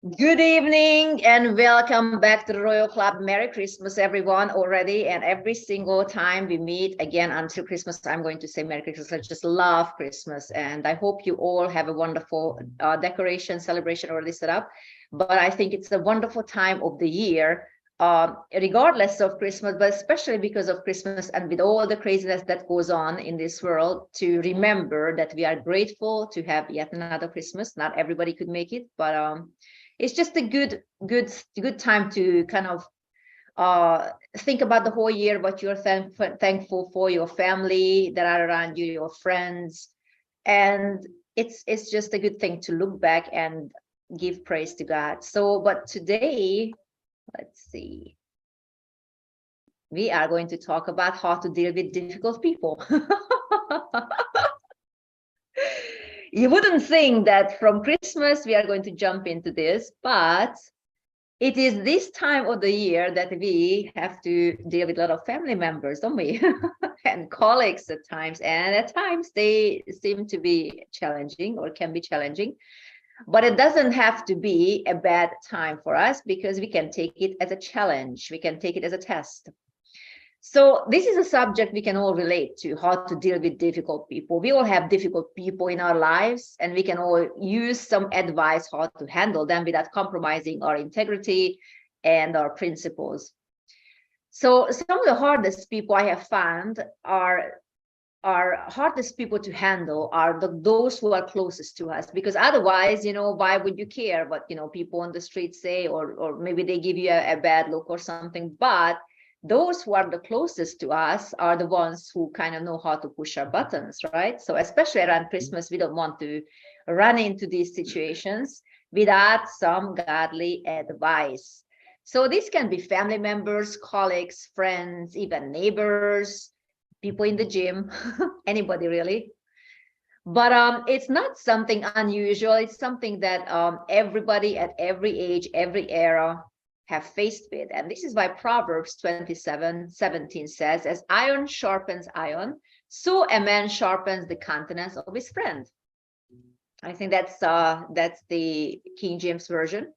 Good evening and welcome back to the Royal Club. Merry Christmas, everyone, already. And every single time we meet again until Christmas, I'm going to say Merry Christmas. I just love Christmas. And I hope you all have a wonderful decoration celebration already set up. But I think it's a wonderful time of the year, regardless of Christmas, but especially because of Christmas and with all the craziness that goes on in this world, to remember that we are grateful to have yet another Christmas. Not everybody could make it, but it's just a good time to kind of think about the whole year, what you're thankful for, your family that are around you, your friends, and it's just a good thing to look back and give praise to God. So, but today, let's see, we are going to talk about how to deal with difficult people. You wouldn't think that from Christmas we are going to jump into this, but it is this time of the year that we have to deal with a lot of family members, don't we? And colleagues at times. And at times they seem to be challenging or can be challenging. But it doesn't have to be a bad time for us because we can take it as a challenge. We can take it as a test. So this is a subject we can all relate to, how to deal with difficult people. We all have difficult people in our lives, and we can all use some advice how to handle them without compromising our integrity and our principles. So some of the hardest people I have found are hardest people to handle are those who are closest to us, because otherwise, why would you care what, people on the street say, or maybe they give you a bad look or something. But those who are the closest to us are the ones who kind of know how to push our buttons, right? So especially around Christmas, we don't want to run into these situations without some godly advice. So this can be family members, colleagues, friends, even neighbors, people in the gym, anybody really. But it's not something unusual. It's something that everybody at every age, every era have faced with. And this is why Proverbs 27:17 says, as iron sharpens iron, so a man sharpens the countenance of his friend. I think that's the King James Version.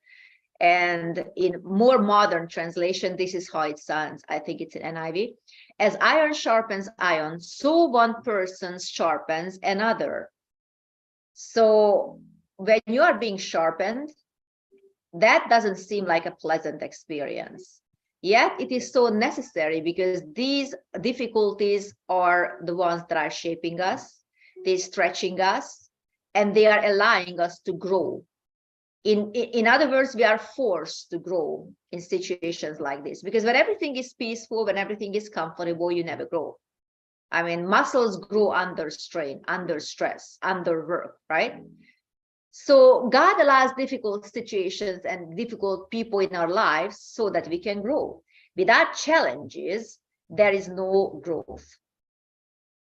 And in more modern translation, this is how it sounds. I think it's in NIV. As iron sharpens iron, so one person sharpens another. So when you are being sharpened, that doesn't seem like a pleasant experience. Yet it is so necessary, because these difficulties are the ones that are shaping us, they're stretching us, and they are allowing us to grow. In other words, we are forced to grow in situations like this, because when everything is peaceful, when everything is comfortable, you never grow. I mean, muscles grow under strain, under stress, under work, right? So God allows difficult situations and difficult people in our lives so that we can grow. Without challenges, there is no growth.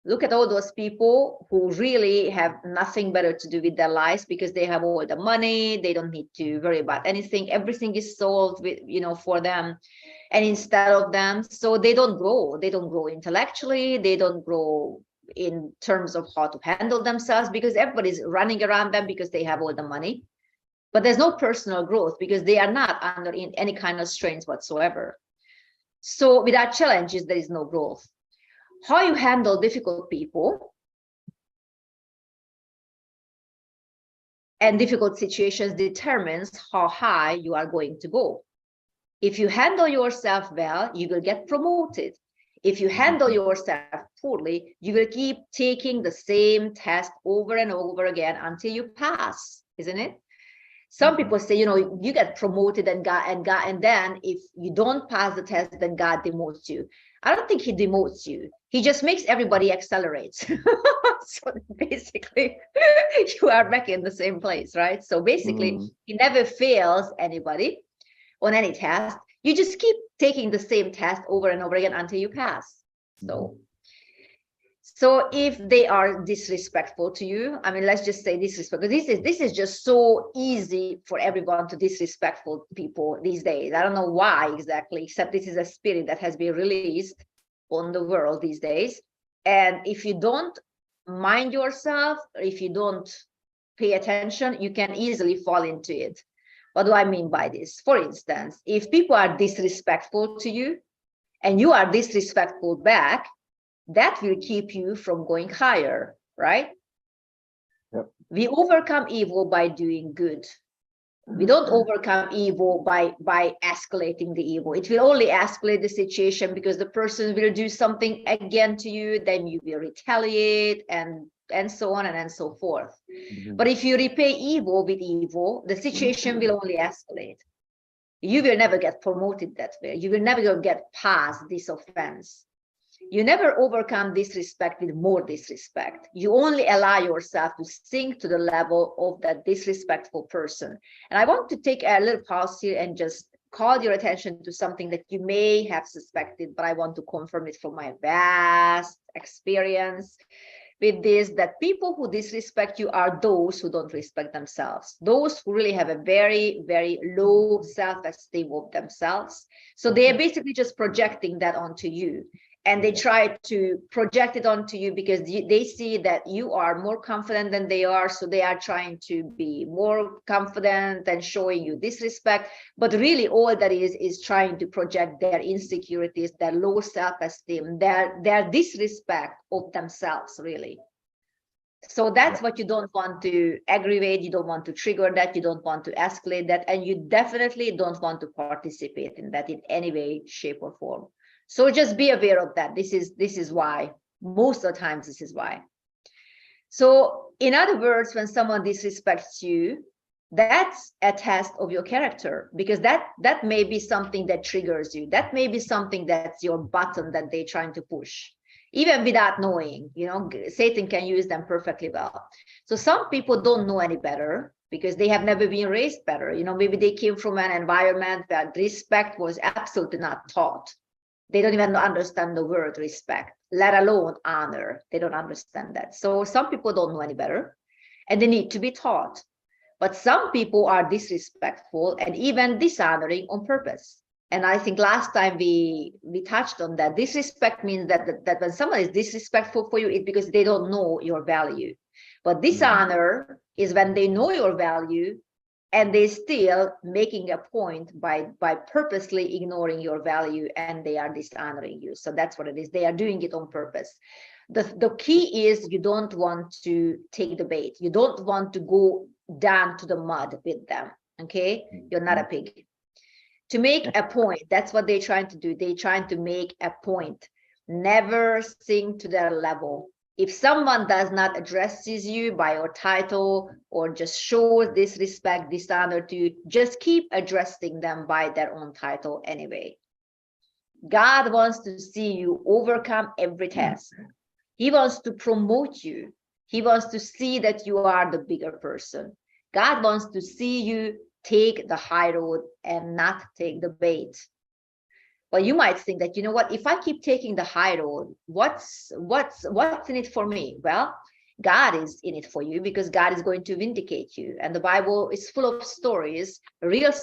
Look at all those people who really have nothing better to do with their lives, because they have all the money, they don't need to worry about anything, everything is solved with, for them and instead of them. So they don't grow intellectually, they don't grow in terms of how to handle themselves, because everybody's running around them because they have all the money. But there's no personal growth because they are not under any kind of strains whatsoever. So without challenges, there is no growth. How you handle difficult people and difficult situations determines how high you are going to go. If you handle yourself well, you will get promoted. If you handle yourself poorly, you will keep taking the same test over and over again until you pass, isn't it? Some people say, you get promoted and then if you don't pass the test, then God demotes you. I don't think he demotes you. He just makes everybody accelerate. So basically, you are back in the same place, right? So basically, he never fails anybody on any test. You just keep taking the same test over and over again until you pass. So if they are disrespectful to you, I mean, let's just say disrespectful. This is just so easy for everyone to disrespectful people these days. I don't know why exactly, except this is a spirit that has been released on the world these days. And if you don't mind yourself, if you don't pay attention, you can easily fall into it. What do I mean by this? For instance, if people are disrespectful to you and you are disrespectful back, that will keep you from going higher, right? Yep. We overcome evil by doing good. We don't overcome evil by escalating the evil. It will only escalate the situation because the person will do something again to you, then you will retaliate and so on and so forth. But if you repay evil with evil, the situation will only escalate. You will never get promoted that way. You will never get past this offense. You never overcome disrespect with more disrespect. You only allow yourself to sink to the level of that disrespectful person. And I want to take a little pause here and just call your attention to something that you may have suspected, but I want to confirm it from my vast experience with this, that people who disrespect you are those who don't respect themselves, those who really have a very, very low self-esteem of themselves. So they are basically just projecting that onto you. And they try to project it onto you because they see that you are more confident than they are. So they are trying to be more confident and showing you disrespect. But really all that is trying to project their insecurities, their low self-esteem, their disrespect of themselves, really. So that's what you don't want to aggravate. You don't want to trigger that. You don't want to escalate that. And you definitely don't want to participate in that in any way, shape, or form. So just be aware of that. This is why. Most of the times, this is why. So in other words, when someone disrespects you, that's a test of your character, because that may be something that triggers you. That may be something that's your button that they're trying to push, even without knowing. You know, Satan can use them perfectly well. So some people don't know any better because they have never been raised better. You know, maybe they came from an environment where respect was absolutely not taught. They don't even understand the word respect, let alone honor. They don't understand that. So some people don't know any better and they need to be taught. But some people are disrespectful and even dishonoring on purpose. And I think last time we touched on that. Disrespect means that when someone is disrespectful for you, it's because they don't know your value. But dishonor is when they know your value and they still making a point by purposely ignoring your value, and they are dishonoring you. So that's what it is. They are doing it on purpose. The key is you don't want to take the bait. You don't want to go down to the mud with them. Okay, you're not a pig. To make a point, that's what they're trying to do. They're trying to make a point. Never sink to their level. If someone does not addresses you by your title or just shows disrespect, dishonor to you, just keep addressing them by their own title anyway. God wants to see you overcome every test. He wants to promote you. He wants to see that you are the bigger person. God wants to see you take the high road and not take the bait. But you might think that, you know what, if I keep taking the high road, what's in it for me? Well, God is in it for you because God is going to vindicate you. And the Bible is full of stories, real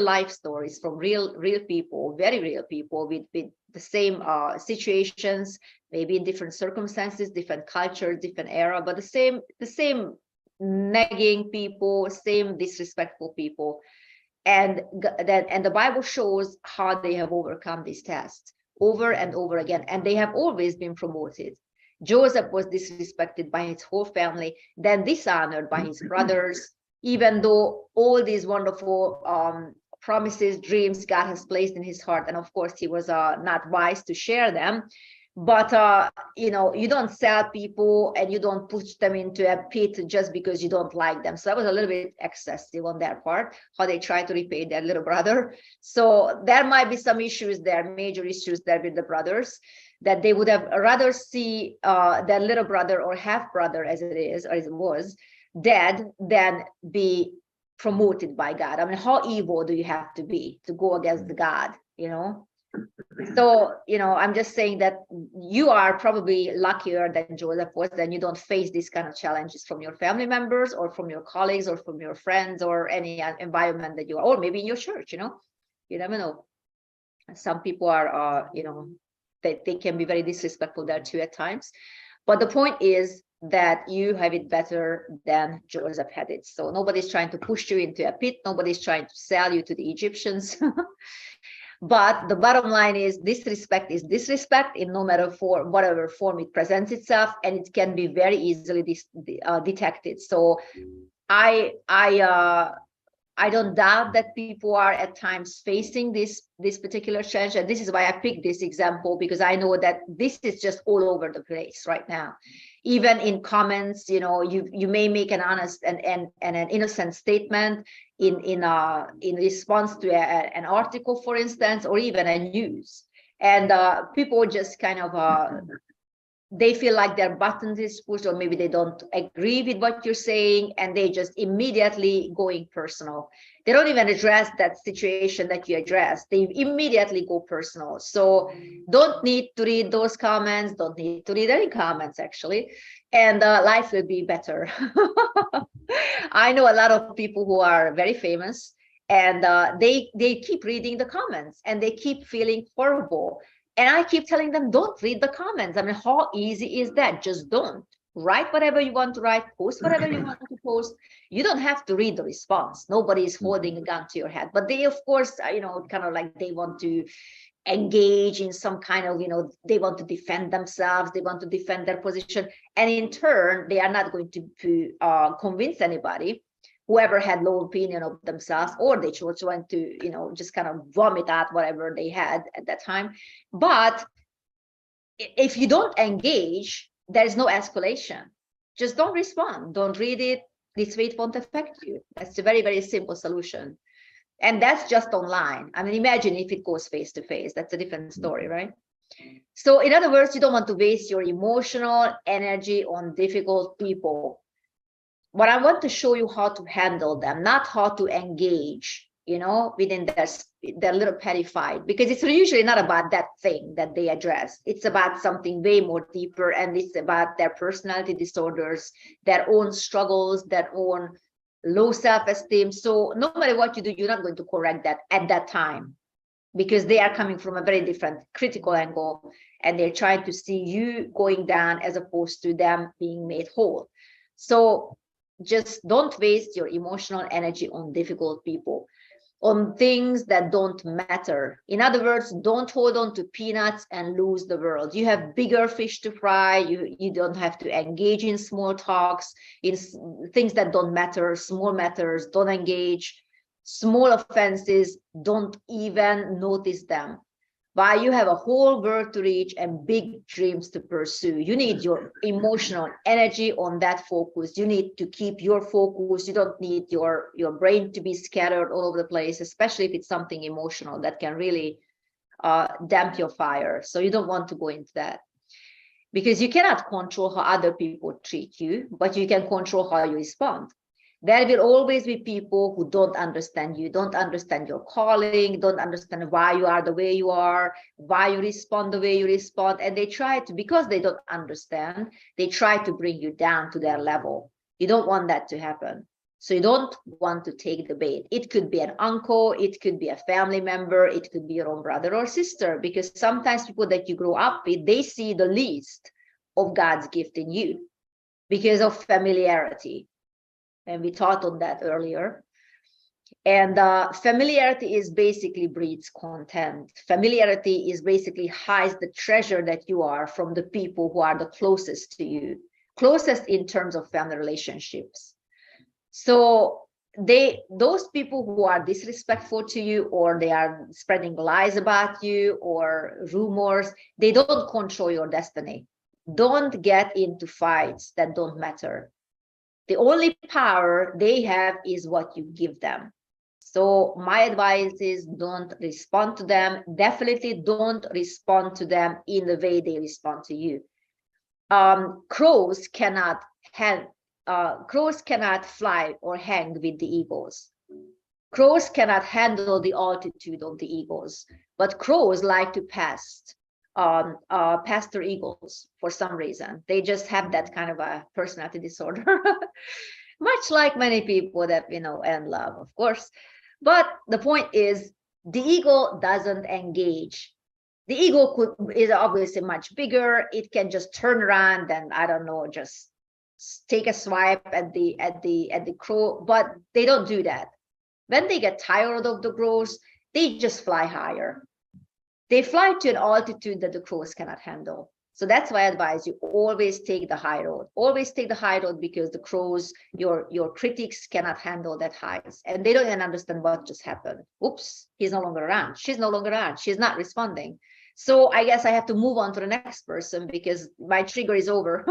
life stories from real people, very real people with the same situations, maybe in different circumstances, different cultures, different era, but the same nagging people, same disrespectful people. And the Bible shows how they have overcome these tests over and over again, and they have always been promoted. Joseph was disrespected by his whole family, then dishonored by his brothers, even though all these wonderful promises, dreams God has placed in his heart, and of course he was not wise to share them. But you know, you don't sell people and you don't push them into a pit just because you don't like them. So that was a little bit excessive on their part, how they try to repay their little brother. So there might be some issues there, major issues there with the brothers, that they would have rather see their little brother or half brother, as it is or as it was, dead than be promoted by God. I mean, how evil do you have to be to go against the God, you know? So, you know, I'm just saying that you are probably luckier than Joseph was, and you don't face these kind of challenges from your family members or from your colleagues or from your friends or any environment that you are, or maybe in your church, you know, you never know. Some people are, you know, they can be very disrespectful there too at times. But the point is, that you have it better than Joseph had it. So nobody's trying to push you into a pit. Nobody's trying to sell you to the Egyptians. But the bottom line is disrespect is disrespect in no matter for whatever form it presents itself, and it can be very easily detected. So I don't doubt that people are at times facing this particular challenge, and this is why I picked this example, because I know that this is just all over the place right now. Even in comments, you may make an honest and an innocent statement in response to an article, for instance, or even a news, and people just kind of they feel like their buttons is pushed, or maybe they don't agree with what you're saying, and they just immediately going personal. They don't even address that situation that you addressed. They immediately go personal. So don't need to read those comments, don't need to read any comments, actually, and life will be better. I know a lot of people who are very famous, and they keep reading the comments, and they keep feeling horrible. And I keep telling them, don't read the comments. I mean, how easy is that? Just don't. Write whatever you want to write, post whatever you want to post. You don't have to read the response. Nobody is holding a gun to your head. But they, of course, kind of like they want to engage in some kind of, they want to defend themselves. They want to defend their position. And in turn, they are not going to convince anybody, whoever had low opinion of themselves, or they just want to, just kind of vomit out whatever they had at that time. But if you don't engage, there is no escalation. Just don't respond. Don't read it. This way it won't affect you. That's a very, very simple solution. And that's just online. I mean, imagine if it goes face to face. That's a different story, right? So in other words, you don't want to waste your emotional energy on difficult people. But I want to show you how to handle them, not how to engage, within their little petty fight, because it's usually not about that thing that they address. It's about something way more deeper, and it's about their personality disorders, their own struggles, their own low self-esteem. So no matter what you do, you're not going to correct that at that time, because they are coming from a very different critical angle, and they're trying to see you going down as opposed to them being made whole. So just don't waste your emotional energy on difficult people, on things that don't matter. In other words, don't hold on to peanuts and lose the world. You have bigger fish to fry. You don't have to engage in small talks, in things that don't matter, small matters, don't engage. Small offenses, don't even notice them. Why? You have a whole world to reach and big dreams to pursue. You need your emotional energy on that focus. You need to keep your focus. You don't need your brain to be scattered all over the place, especially if it's something emotional that can really damp your fire. So you don't want to go into that, because you cannot control how other people treat you, but you can control how you respond. There will always be people who don't understand you, don't understand your calling, don't understand why you are the way you are, why you respond the way you respond. And they try to, because they don't understand, they try to bring you down to their level. You don't want that to happen. So you don't want to take the bait. It could be an uncle, it could be a family member, it could be your own brother or sister, because sometimes people that you grow up with, they see the least of God's gift in you because of familiarity. And we taught on that earlier. And familiarity is basically breeds contempt. Familiarity is basically hides the treasure that you are from the people who are the closest to you, closest in terms of family relationships. So those people who are disrespectful to you, or they are spreading lies about you or rumors, they don't control your destiny. Don't get into fights that don't matter. The only power they have is what you give them. So my advice is don't respond to them. Definitely don't respond to them in the way they respond to you. Crows cannot fly or hang with the eagles. Crows cannot handle the altitude of the eagles, but crows like to pastor eagles for some reason. They just have that kind of a personality disorder, much like many people that we know and love, of course. But the point is, the eagle doesn't engage. The eagle is obviously much bigger. It can just turn around and, I don't know, just take a swipe at the crow, but they don't do that. When they get tired of the crows, they just fly higher. They fly to an altitude that the crows cannot handle. So that's why I advise you always take the high road. Always take the high road, because the crows, your critics cannot handle that heights, and they don't even understand what just happened. Oops, he's no longer around. She's no longer around. She's not responding. So I guess I have to move on to the next person because my trigger is over.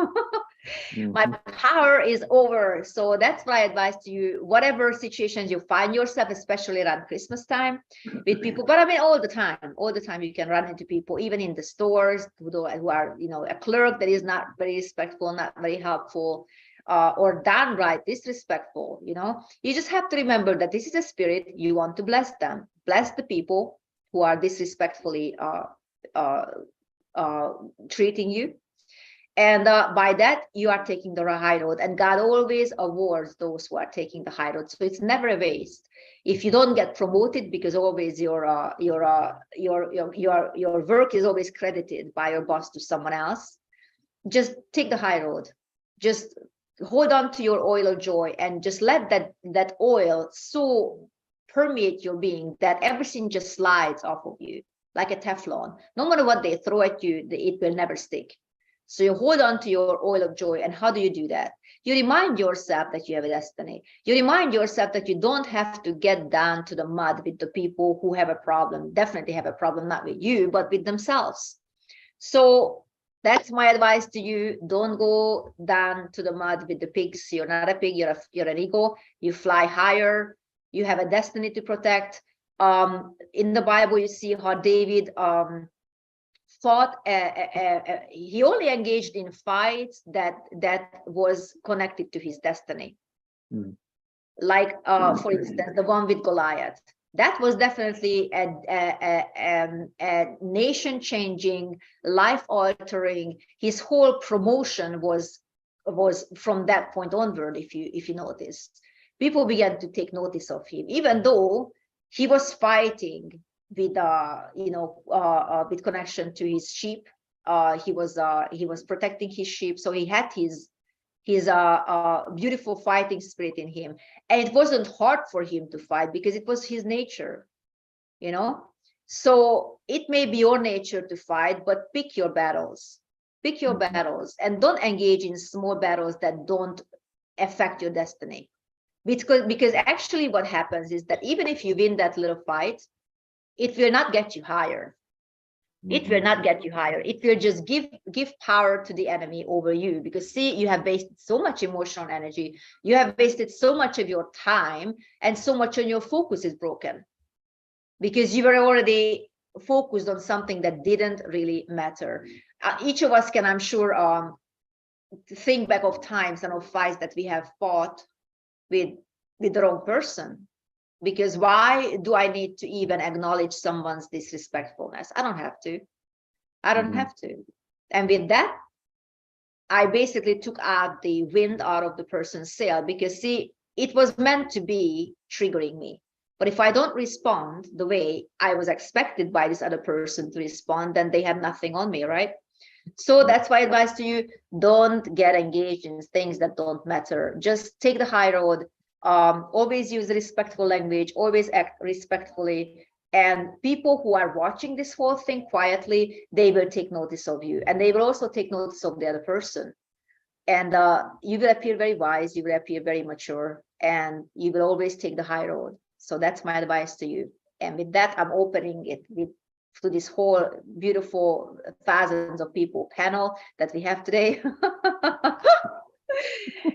My power is over. So that's why I advise to you, whatever situations you find yourself, especially around Christmas time with people, but I mean, all the time you can run into people, even in the stores who are, a clerk that is not very respectful, not very helpful, or downright disrespectful. You just have to remember that this is a spirit. You want to bless them, bless the people who are disrespectfully treating you. And by that, you are taking the high road, and God always awards those who are taking the high road. So it's never a waste. If you don't get promoted, because always your work is always credited by your boss to someone else, just take the high road. Just hold on to your oil of joy, and just let that oil so permeate your being that everything just slides off of you like a Teflon. No matter what they throw at you, it will never stick. So you hold on to your oil of joy. And how do you do that? You remind yourself that you have a destiny. You remind yourself that you don't have to get down to the mud with the people who have a problem, definitely have a problem, not with you, but with themselves. So that's my advice to you. Don't go down to the mud with the pigs. You're not a pig, you're an eagle. You fly higher. You have a destiny to protect. In the Bible, you see how David fought. He only engaged in fights that was connected to his destiny. Like for instance, the one with Goliath. That was definitely a nation-changing, life-altering. His whole promotion was from that point onward. If you notice, people began to take notice of him, even though he was fighting with with connection to his sheep. He was protecting his sheep, so he had his beautiful fighting spirit in him, and it wasn't hard for him to fight because it was his nature. So it may be your nature to fight, but pick your battles. Pick your battles, and don't engage in small battles that don't affect your destiny. Because actually what happens is that even if you win that little fight, it will not get you higher. It will not get you higher. It will just give power to the enemy over you. Because see, you have wasted so much emotional energy. You have wasted so much of your time, and so much of your focus is broken. Because you were already focused on something that didn't really matter. Each of us can, I'm sure, think back of times and of fights that we have fought with the wrong person. Because why do I need to even acknowledge someone's disrespectfulness? I don't have to. I don't have to. And with that, I basically took out the wind out of the person's sail, because see, it was meant to be triggering me. But if I don't respond the way I was expected by this other person to respond, then they have nothing on me, right? So that's my advice to you. Don't get engaged in things that don't matter. Just take the high road. Always use respectful language, always act respectfully, and people who are watching this whole thing quietly, they will take notice of you, and they will also take notice of the other person, and you will appear very wise, you will appear very mature, and you will always take the high road. So that's my advice to you. And with that, I'm opening it to this whole beautiful thousands of people panel that we have today.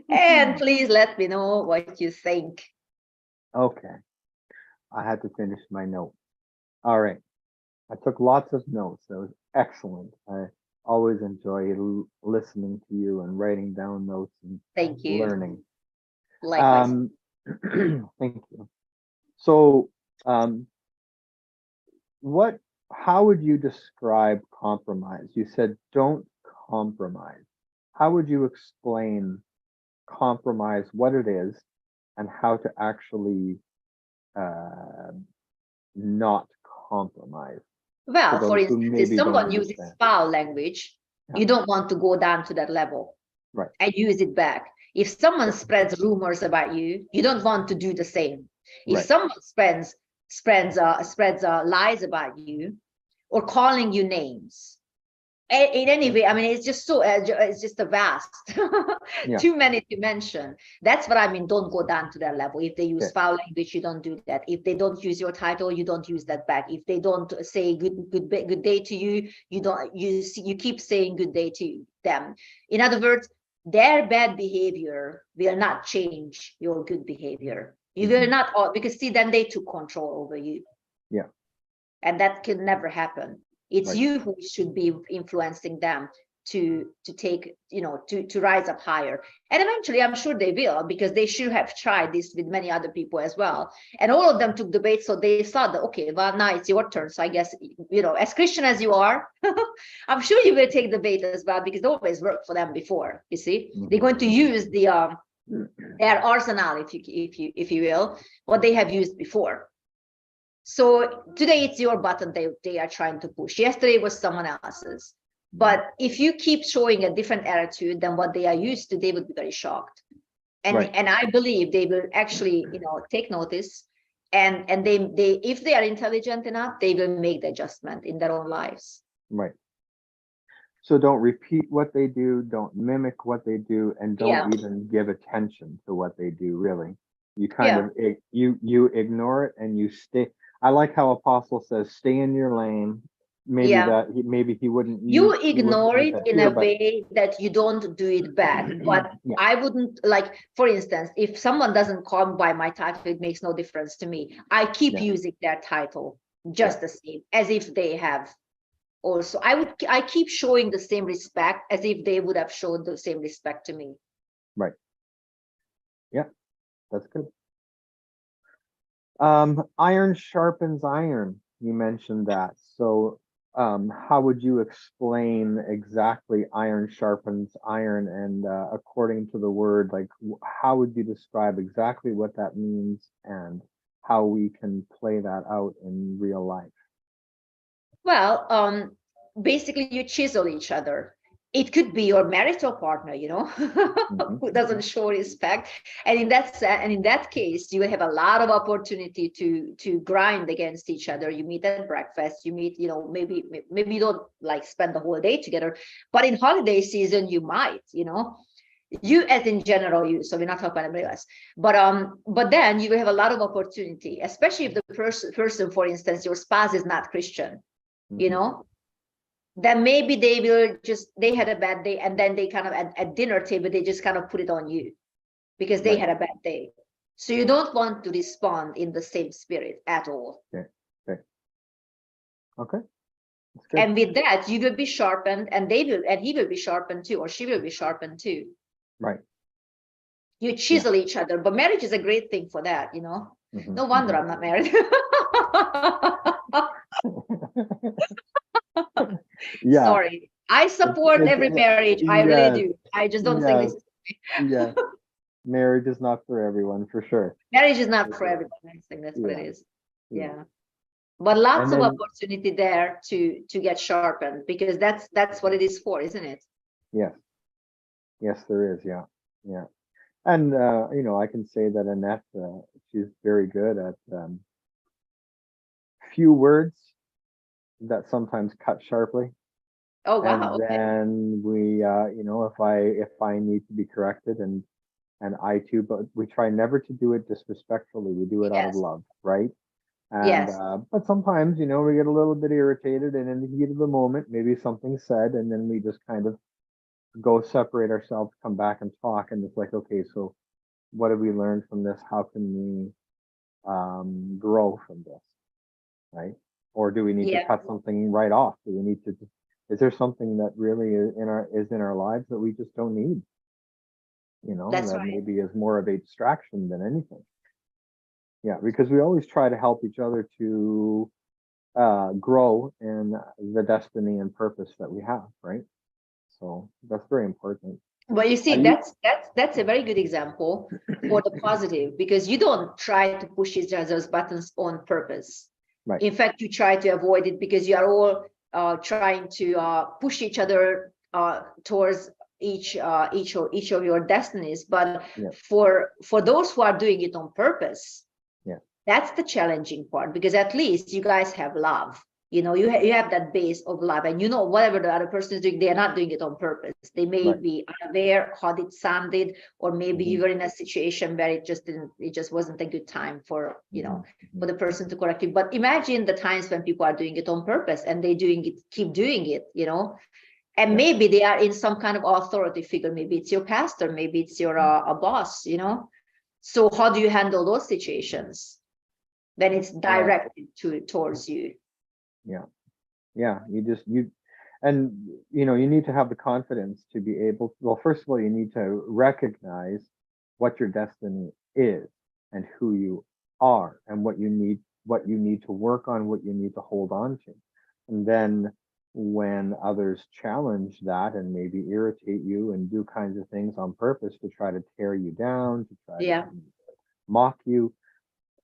And please let me know what you think. Okay. I had to finish my note. All right. I took lots of notes. That was excellent. I always enjoy listening to you and writing down notes and Thank you. learning. Likewise. Thank you. So, how would you describe compromise? You said don't compromise. How would you explain compromise, what it is, and how to actually not compromise? Well, for instance, if someone uses foul language, you don't want to go down to that level. Right. and use it back. If someone spreads rumors about you, you don't want to do the same. If Right. someone spreads lies about you, or calling you names, in any way, I mean, it's just so it's just a vast, Yeah. too many to mention. That's what I mean. Don't go down to that level. If they use Okay. foul language, you don't do that. If they don't use your title, you don't use that back. If they don't say good day to you, you keep saying good day to them. In other words, their bad behavior will not change your good behavior. You will not, because see, then they took control over you. Yeah. And that can never happen. It's Right. you who should be influencing them to take, to rise up higher. And eventually, I'm sure they will, because they should have tried this with many other people as well. And all of them took the bait, so they thought that, okay, well, now it's your turn. So I guess, as Christian as you are, I'm sure you will take the bait as well, because it always worked for them before. You see, they're going to use their arsenal, if you will, what they have used before. So today it's your button they are trying to push. Yesterday was someone else's. But if you keep showing a different attitude than what they are used to, they would be very shocked. And Right. and I believe they will actually, take notice, and they if they are intelligent enough, they will make the adjustment in their own lives. Right. So don't repeat what they do, don't mimic what they do, and don't Yeah. even give attention to what they do, really. You kind Yeah. of you ignore it and you stay. I like how Apostle says, stay in your lane. Maybe Yeah. maybe he wouldn't You use ignore it that in here, a but way that you don't do it back. But yeah, I wouldn't, like, for instance, if someone doesn't call me by my title, it makes no difference to me. I keep yeah, using their title yeah, just the same, as if they have also. I keep showing the same respect as if they would have shown the same respect to me. right. Yeah, that's good. Iron sharpens iron. You mentioned that. So, how would you explain exactly iron sharpens iron? And according to the word, like, how would you describe exactly what that means and how we can play that out in real life? Well, basically you chisel each other. It could be your marital partner, Mhm. who doesn't show respect. And in that case, you have a lot of opportunity to grind against each other. You meet at breakfast, you meet, maybe you don't like spend the whole day together, but in holiday season, you might, you as in general you, so we're not talking about anybody else, but then you will have a lot of opportunity, especially if the person, for instance, your spouse is not Christian, Mhm. then maybe they had a bad day, and then they kind of at dinner table, they just kind of put it on you because they Right. had a bad day. So you don't want to respond in the same spirit at all. Okay. Okay. Okay. That's good. And with that, you will be sharpened, and he will be sharpened too, or she will be sharpened too. Right. You Yeah. chisel each other, but marriage is a great thing for that, Mhm. No wonder I'm not married. Yeah. Sorry. I support every marriage. I really Yes. do. I just don't think Yes. this Yes. Marriage is not for everyone, for sure. marriage is not For for sure. everyone. I think that's what it Yeah. is. Yeah. Yeah. But lots And of then, opportunity there to get sharpened, because that's what it is for, isn't it? yes, yes, there is. Yeah. Yeah. And, I can say that Annette, she's very good at few words that sometimes cut sharply. Oh And wow. Okay. then we, if I need to be corrected and I too, but we try never to do it disrespectfully. We do it out of Yes. love, right? And Yes. but sometimes, we get a little bit irritated, and in the heat of the moment, maybe something's said, and then we just kind of go separate ourselves, come back and talk, and it's like, okay, so what have we learned from this? How can we grow from this, right? Or do we need to Yeah. cut something right off? Do we need to? Is there something that really is in our lives that we just don't need? That's That right. maybe is more of a distraction than anything. Yeah, because we always try to help each other to grow in the destiny and purpose that we have, right? So that's very important. Well, you Are see, you that's a very good example for the positive, because you don't try to push each other's buttons on purpose. right? In fact, you try to avoid it because you are all trying to push each other towards, each of your destinies. But Yeah. for those who are doing it on purpose, Yeah. that's the challenging part, because at least you guys have love. You have that base of love, and whatever the other person is doing, they are not doing it on purpose. They may Right. be unaware how it sounded, or maybe you Mhm. were in a situation where it just wasn't a good time for Mhm. for the person to correct you. But imagine the times when people are doing it on purpose, and they keep doing it, and Yeah. maybe they are in some kind of authority figure. Maybe it's your pastor, maybe it's your a boss, So how do you handle those situations when it's directed towards you? Yeah. Yeah. And you need to have the confidence to be able, well, first of all, you need to recognize what your destiny is and who you are and what you need to work on, what you need to hold on to. And then when others challenge that and maybe irritate you and do kinds of things on purpose to try to tear you down, to try to Yeah. mock you,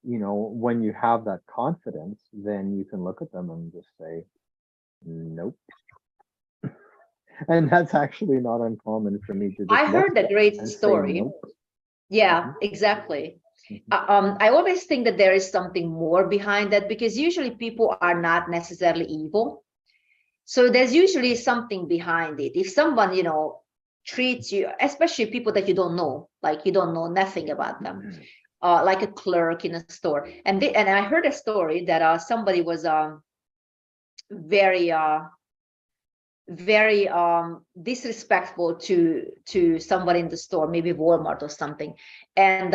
when you have that confidence, then you can look at them and just say, nope. And that's actually not uncommon for me to just I look heard a great and say story. nope. Yeah, Mhm. exactly. Mhm. I always think that there is something more behind that, because usually people are not necessarily evil. So there's usually something behind it. If someone, treats you, especially people that you don't know, like you don't know nothing about them, like a clerk in a store. And I heard a story that somebody was very very disrespectful to somebody in the store, maybe Walmart or something. And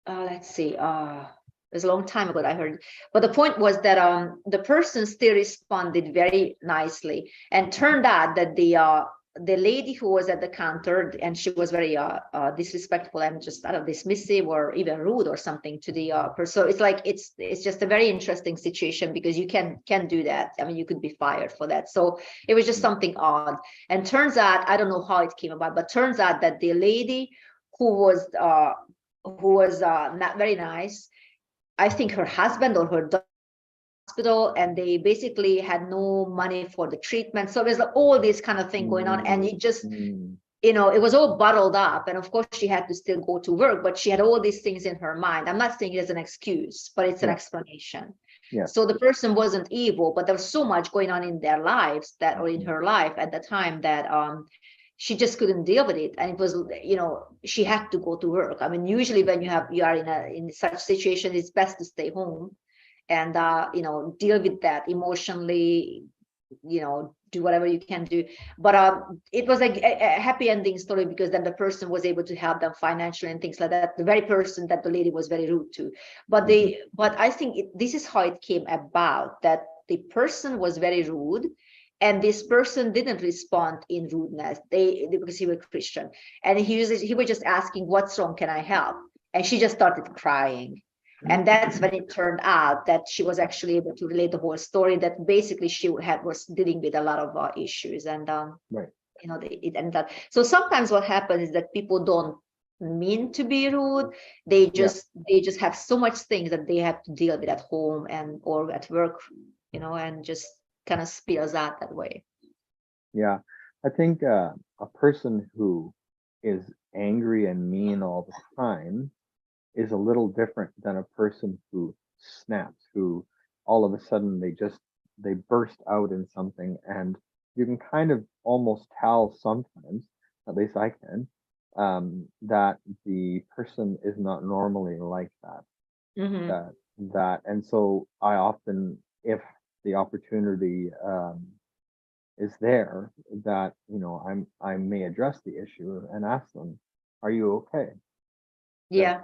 let's see, it was a long time ago that I heard, but the point was that the person still responded very nicely, and turned out that the lady who was at the counter, and she was very disrespectful and just dismissive or even rude or something to the person. So it's like it's just a very interesting situation, because you can do that. I mean, you could be fired for that. So it was just something odd. And turns out, I don't know how it came about, but turns out that the lady who was not very nice, I think her husband or her daughter hospital, and they basically had no money for the treatment. So there's all this kind of thing going on, and it just, Mm. it was all bottled up. And of course, she had to still go to work, but she had all these things in her mind. I'm not saying it as an excuse, but it's an Yeah. explanation. Yeah. So the person wasn't evil, but there was so much going on in their lives that, or in Mhm. her life at the time, that she just couldn't deal with it. And it was, she had to go to work. I mean, usually when you are in such situation, it's best to stay home and deal with that emotionally, do whatever you can do. But it was a happy ending story, because then the person was able to help them financially and things like that, the very person that the lady was very rude to. But I think this is how it came about, that the person was very rude, and this person didn't respond in rudeness, because he was Christian, and he was just asking, what's wrong, can I help? And she just started crying. And that's when it turned out that she was actually able to relate the whole story, that basically she was dealing with a lot of issues. And Right. it ended up. So sometimes what happens is that people don't mean to be rude. They just have so much things that they have to deal with at home and or at work, and just kind of spills out that way. Yeah. I think a person who is angry and mean all the time is a little different than a person who snaps, who all of a sudden they burst out in something, and you can kind of almost tell sometimes, at least I can, that the person is not normally like that. Mm-hmm. And so I often, if the opportunity is there, that I may address the issue and ask them, "Are you okay?" That Yeah.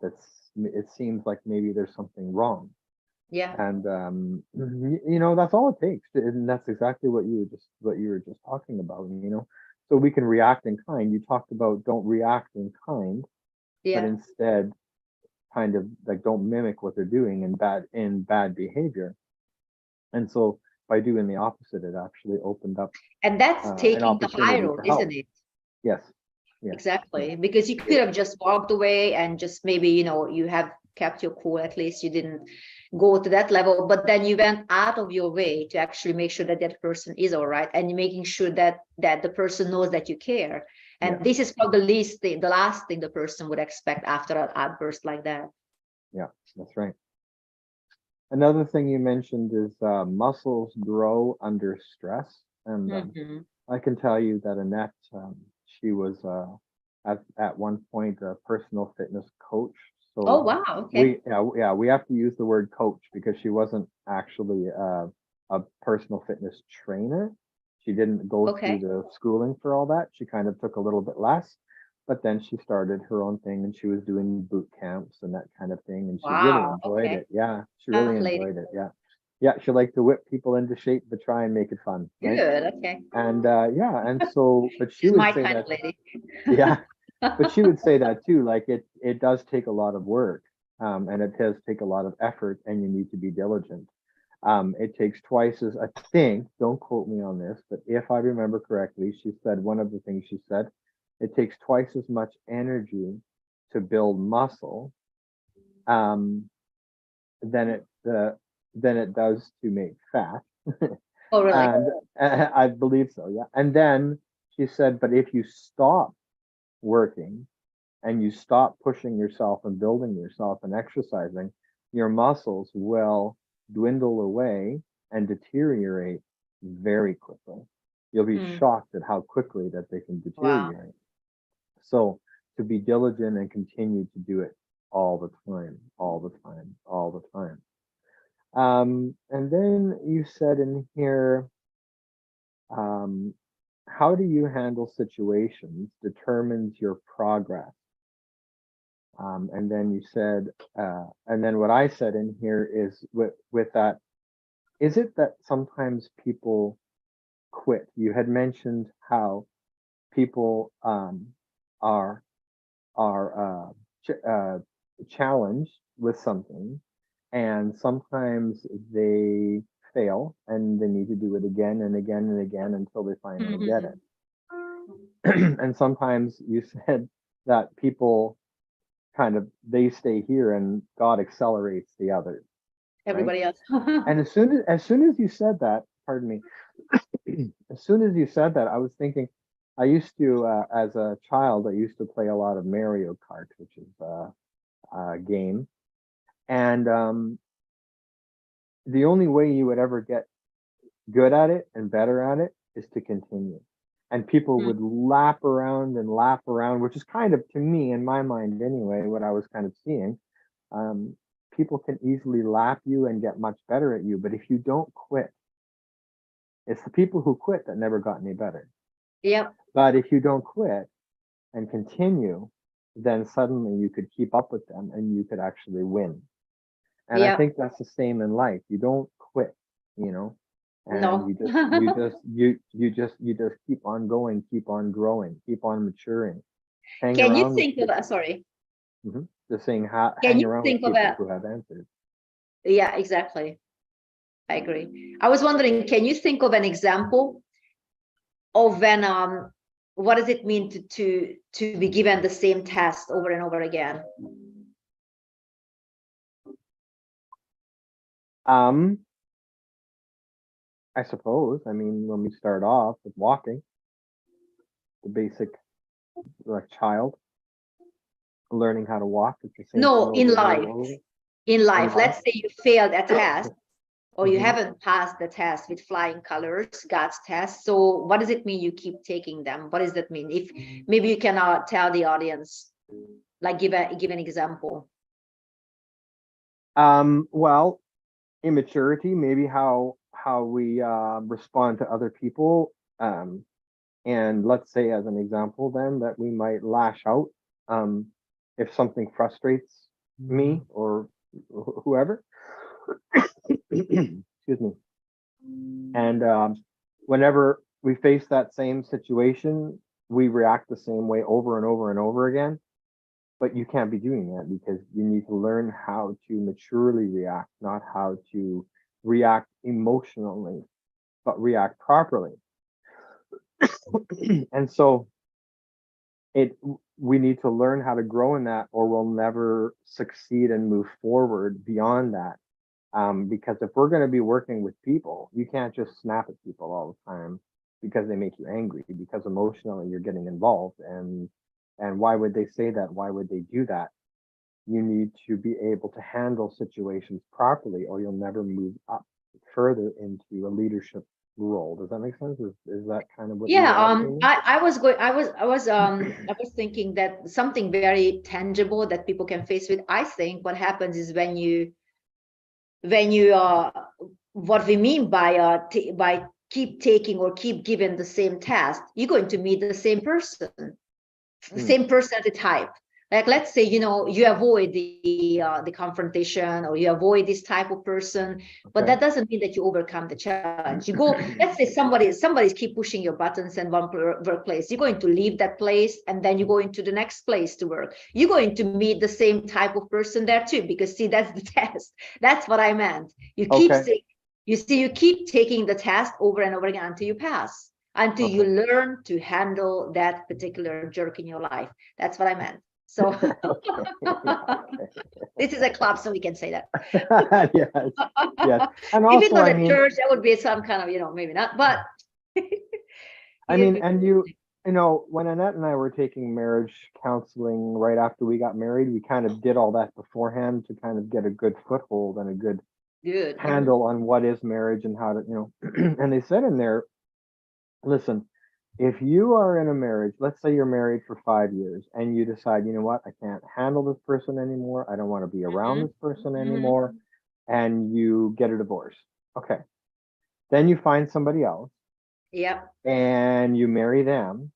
that's it seems like maybe there's something wrong. Yeah. And that's all it takes, and that's exactly what you were just talking about. So we can react in kind. You talked about don't react in kind, but Yeah. instead kind of like don't mimic what they're doing in bad behavior. And so by doing the opposite, it actually opened up And that's an taking the high opportunity road, for isn't help. it? Yes. Yes. Yes. Exactly, because you could have just walked away and just maybe, you have kept your cool. At least you didn't go to that level, but then you went out of your way to actually make sure that that person is all right, and making sure that the person knows that you care. And this is probably the last thing the person would expect after an outburst like that. Yeah, that's right. Another thing you mentioned is muscles grow under stress. And I can tell you that Annette, she was at one point a personal fitness coach. So oh, wow. Okay. we have to use the word coach because she wasn't actually a personal fitness trainer. She didn't go through the schooling for all that. She kind of took a little bit less, but then she started her own thing and she was doing boot camps and that kind of thing. And she really enjoyed it. Yeah, she really enjoyed it. Yeah. Yeah, she liked to whip people into shape, but try and make it fun. Right? Good. Okay. And and so, but she would say that. Lady. Yeah, but she would say that too. Like it does take a lot of work, and it does take a lot of effort, and you need to be diligent. It takes twice as, I think, don't quote me on this, but if I remember correctly, she said one of the things she said, it takes twice as much energy to build muscle than it does to make fat. Oh, really? And I believe so, yeah. And then she said, but if you stop working and you stop pushing yourself and building yourself and exercising, your muscles will dwindle away and deteriorate very quickly. You'll be shocked at how quickly that they can deteriorate. Wow. So to be diligent and continue to do it all the time, all the time, all the time. And then you said in here, how do you handle situations determines your progress. And then you said, and then what I said in here is with that, is it that sometimes people quit? You had mentioned how people are challenged with something, and sometimes they fail and they need to do it again and again and again until they finally get it. And sometimes you said that people kind of, they stay here and God accelerates the others. Everybody else. And as soon as you said that, pardon me, as soon as you said that, I was thinking, I used to, as a child, I used to play a lot of Mario Kart, which is a game. And the only way you would ever get good at it and better at it is to continue. And people would lap around and lap around, which is kind of, to me, in my mind anyway, what I was kind of seeing. People can easily lap you and get much better at you. But if you don't quit, it's the people who quit that never got any better. Yep. But if you don't quit and continue, then suddenly you could keep up with them and you could actually win. And I think that's the same in life. You don't quit, you know, and no. you just keep on going, keep on growing, keep on maturing. Can you think of sorry? Just saying, hang around with people who have answers. Yeah, exactly. I agree. I was wondering, can you think of an example of when what does it mean to be given the same test over and over again? I suppose. I mean, when we start off with walking, the basic, like, child learning how to walk. It's the same. No, in life. In life, let's say you failed a test, or you haven't passed the test with flying colors, God's test. So what does it mean you keep taking them? What does that mean? If maybe you can tell the audience, like give an example. Well, immaturity, maybe how we respond to other people. And let's say, as an example, then, that we might lash out if something frustrates me or whoever. Excuse me. And whenever we face that same situation, we react the same way over and over and over again. But you can't be doing that, because you need to learn how to maturely react, not how to react emotionally, but react properly. And so we need to learn how to grow in that, or we'll never succeed and move forward beyond that. Because if we're going to be working with people, you can't just snap at people all the time because they make you angry, because emotionally you're getting involved. And why would they say that? Why would they do that? You need to be able to handle situations properly, or you'll never move up further into a leadership role. Does that make sense? Is that kind of what you Yeah, were asking me? I was thinking that something very tangible that people can face with. I think what happens is when you what we mean by by keep taking or keep giving the same task, you're going to meet the same person, Mm, same personality type. Like, let's say, you avoid the confrontation, or you avoid this type of person, but okay. that doesn't mean that you overcome the challenge. You go, let's say somebody's keep pushing your buttons in one workplace. You're going to leave that place, and then you go into the next place to work. You're going to meet the same type of person there too, because see, that's the test. That's what I meant. Okay. You keep taking the test over and over again until you pass, until you Okay. learn to handle that particular jerk in your life. That's what I meant. So Okay. Yeah, this is a club, so we can say that. okay. Yes. Yes. And If it also, was I a mean, church, that would be some kind of, maybe not, but and when Annette and I were taking marriage counseling right after we got married, we kind of did all that beforehand to kind of get a good foothold and a good good. handle on what is marriage and how to, and they said in there, listen, if you are in a marriage, let's say you're married for 5 years and you decide, you know what, I can't handle this person anymore. I don't want to be around Mhm, this person mhm. anymore. And you get a divorce. Okay. Then you find somebody else Yep, and you marry them.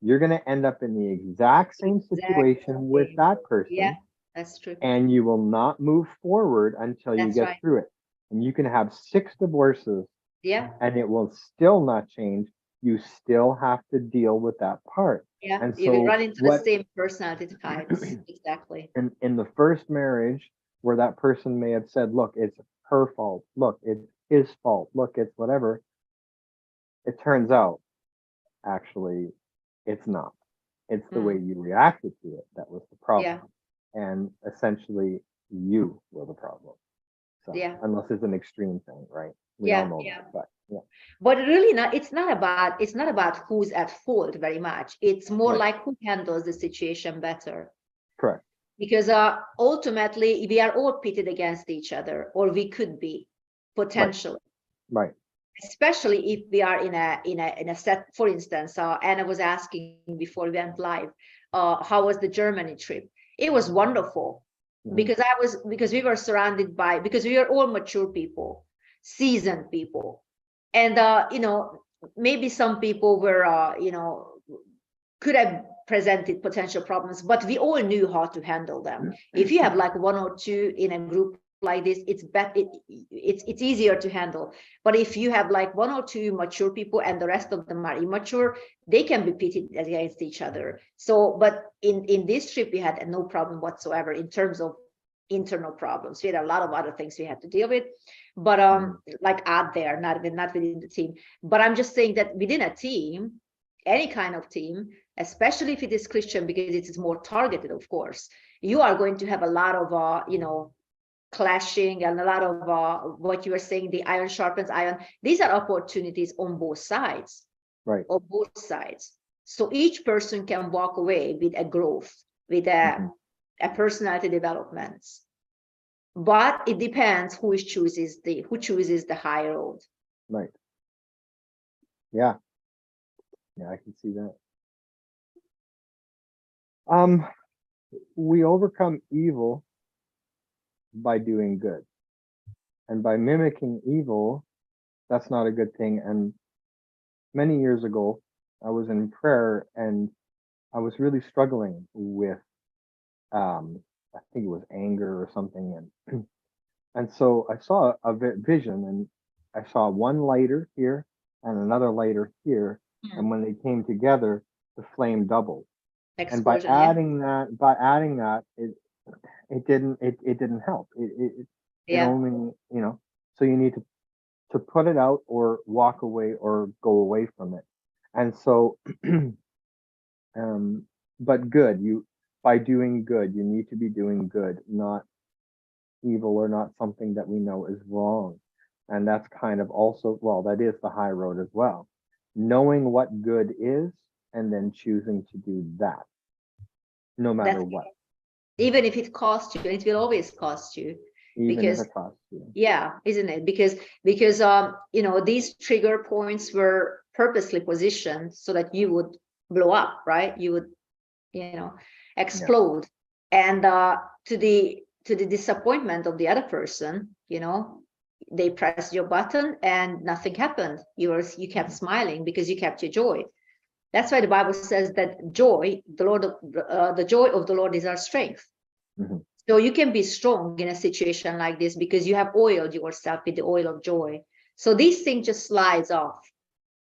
You're going to end up in the exact same situation with exactly. that Yeah, person, that's true. and you will not move forward until you That's get right. through it. And you can have 6 divorces Yeah, and it will still not change. You still have to deal with that part. yeah. And You will so run into the what same personality types. Exactly. in the first marriage where that person may have said, look, it's her fault, look, it's his fault, look, it's whatever, it turns out actually it's not. It's the way Mm, you reacted to it that was the yeah, problem. And essentially you were the problem. So yeah, unless it's an extreme thing, right? We all yeah. know that. But yeah, But really not, it's not about who's at fault very much. It's more right. like who handles the situation better. Correct. Because ultimately we are all pitted against each other, or we could be Right. potentially, Right. especially if we are in a set. For instance, Anna was asking before we went live, how was the Germany trip? It was wonderful, Hmm. because we were surrounded by, because we are all mature people, seasoned people, and maybe some people were could have presented potential problems, but we all knew how to handle them. If you have like one or two in a group like this, it's easier to handle. But if you have like one or two mature people and the rest of them are immature, they can be pitted against each other. So, but in this trip, we had no problem whatsoever in terms of internal problems. We had a lot of other things we had to deal with, but Hmm. like out there, not within the team. But I'm just saying that within a team, any kind of team, especially if it is Christian, because it is more targeted, of course, you are going to have a lot of clashing, and a lot of what you were saying, the iron sharpens iron. These are opportunities on both sides, Right. on both sides. So each person can walk away with a growth, with Hmm. a personality development. But it depends who chooses the high road. Right. Yeah. Yeah, I can see that. Um, we overcome evil by doing good. And by mimicking evil, that's not a good thing. And many years ago, I was in prayer and I was really struggling with, I think it was anger or something. And so I saw a vision, and I saw one lighter here and another lighter here. And Hmm. when they came together, the flame doubled. And Explosion, yeah, by adding that, it didn't help. It yeah. only, so you need to put it out or walk away or go away from it. And so um but good. By doing good, you need to be doing good, not evil or not something that we know is wrong. And that's kind of also, well, that is the high road as well. Knowing what good is and then choosing to do that no matter That's what, even if it costs you, it will always cost you, even if because it costs you. yeah, isn't it? Because you know, these trigger points were purposely positioned so that you would blow up, right? You would, you know, explode. And to the disappointment of the other person, you know, they pressed your button and nothing happened. You kept smiling because you kept your joy. That's why the Bible says that joy, the joy of the Lord is our strength. Mhm. So you can be strong in a situation like this because you have oiled yourself with the oil of joy. So these things just slides off.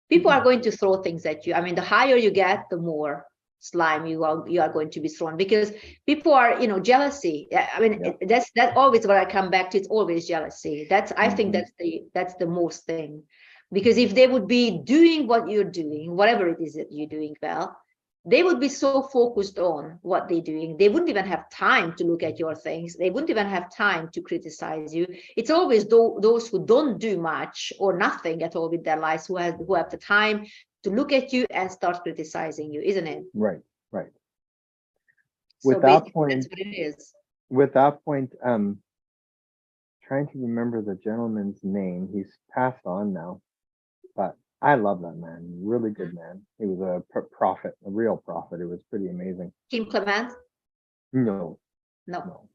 People are going to throw things at you. I mean, the higher you get, the more slime you are going to be thrown, because people are, you know, jealousy. I mean, that's always what I come back to. It's always jealousy. I think that's the most thing, because if they would be doing what you're doing, whatever it is that you're doing well, they would be so focused on what they're doing, they wouldn't even have time to look at your things. They wouldn't even have time to criticize you. It's always those who don't do much or nothing at all with their lives who have the time to look at you and start criticizing you, isn't it? Right, right. So With that basically, point, that's what it is. with that point, trying to remember the gentleman's name. He's passed on now, but I love that man. Really good man. He was a prophet, a real prophet. It was pretty amazing. Kim Clement? No, No. no.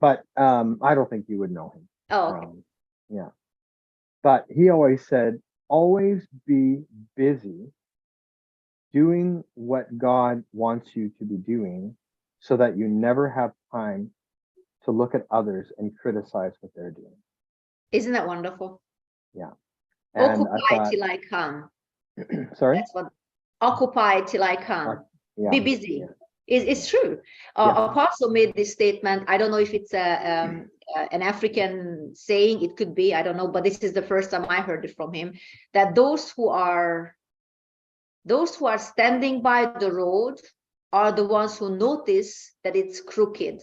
But I don't think you would know him. Oh, okay. Yeah. But he always said, always be busy doing what God wants you to be doing so that you never have time to look at others and criticize what they're doing. Isn't that wonderful? Yeah. And I Occupy thought, till I come. sorry? That's what, occupy till I come. Yeah. Be busy. Yeah. It's true. Yeah. Apostle made this statement. I don't know if it's an African saying. It could be. I don't know. But this is the first time I heard it from him. That those who are standing by the road are the ones who notice that it's crooked.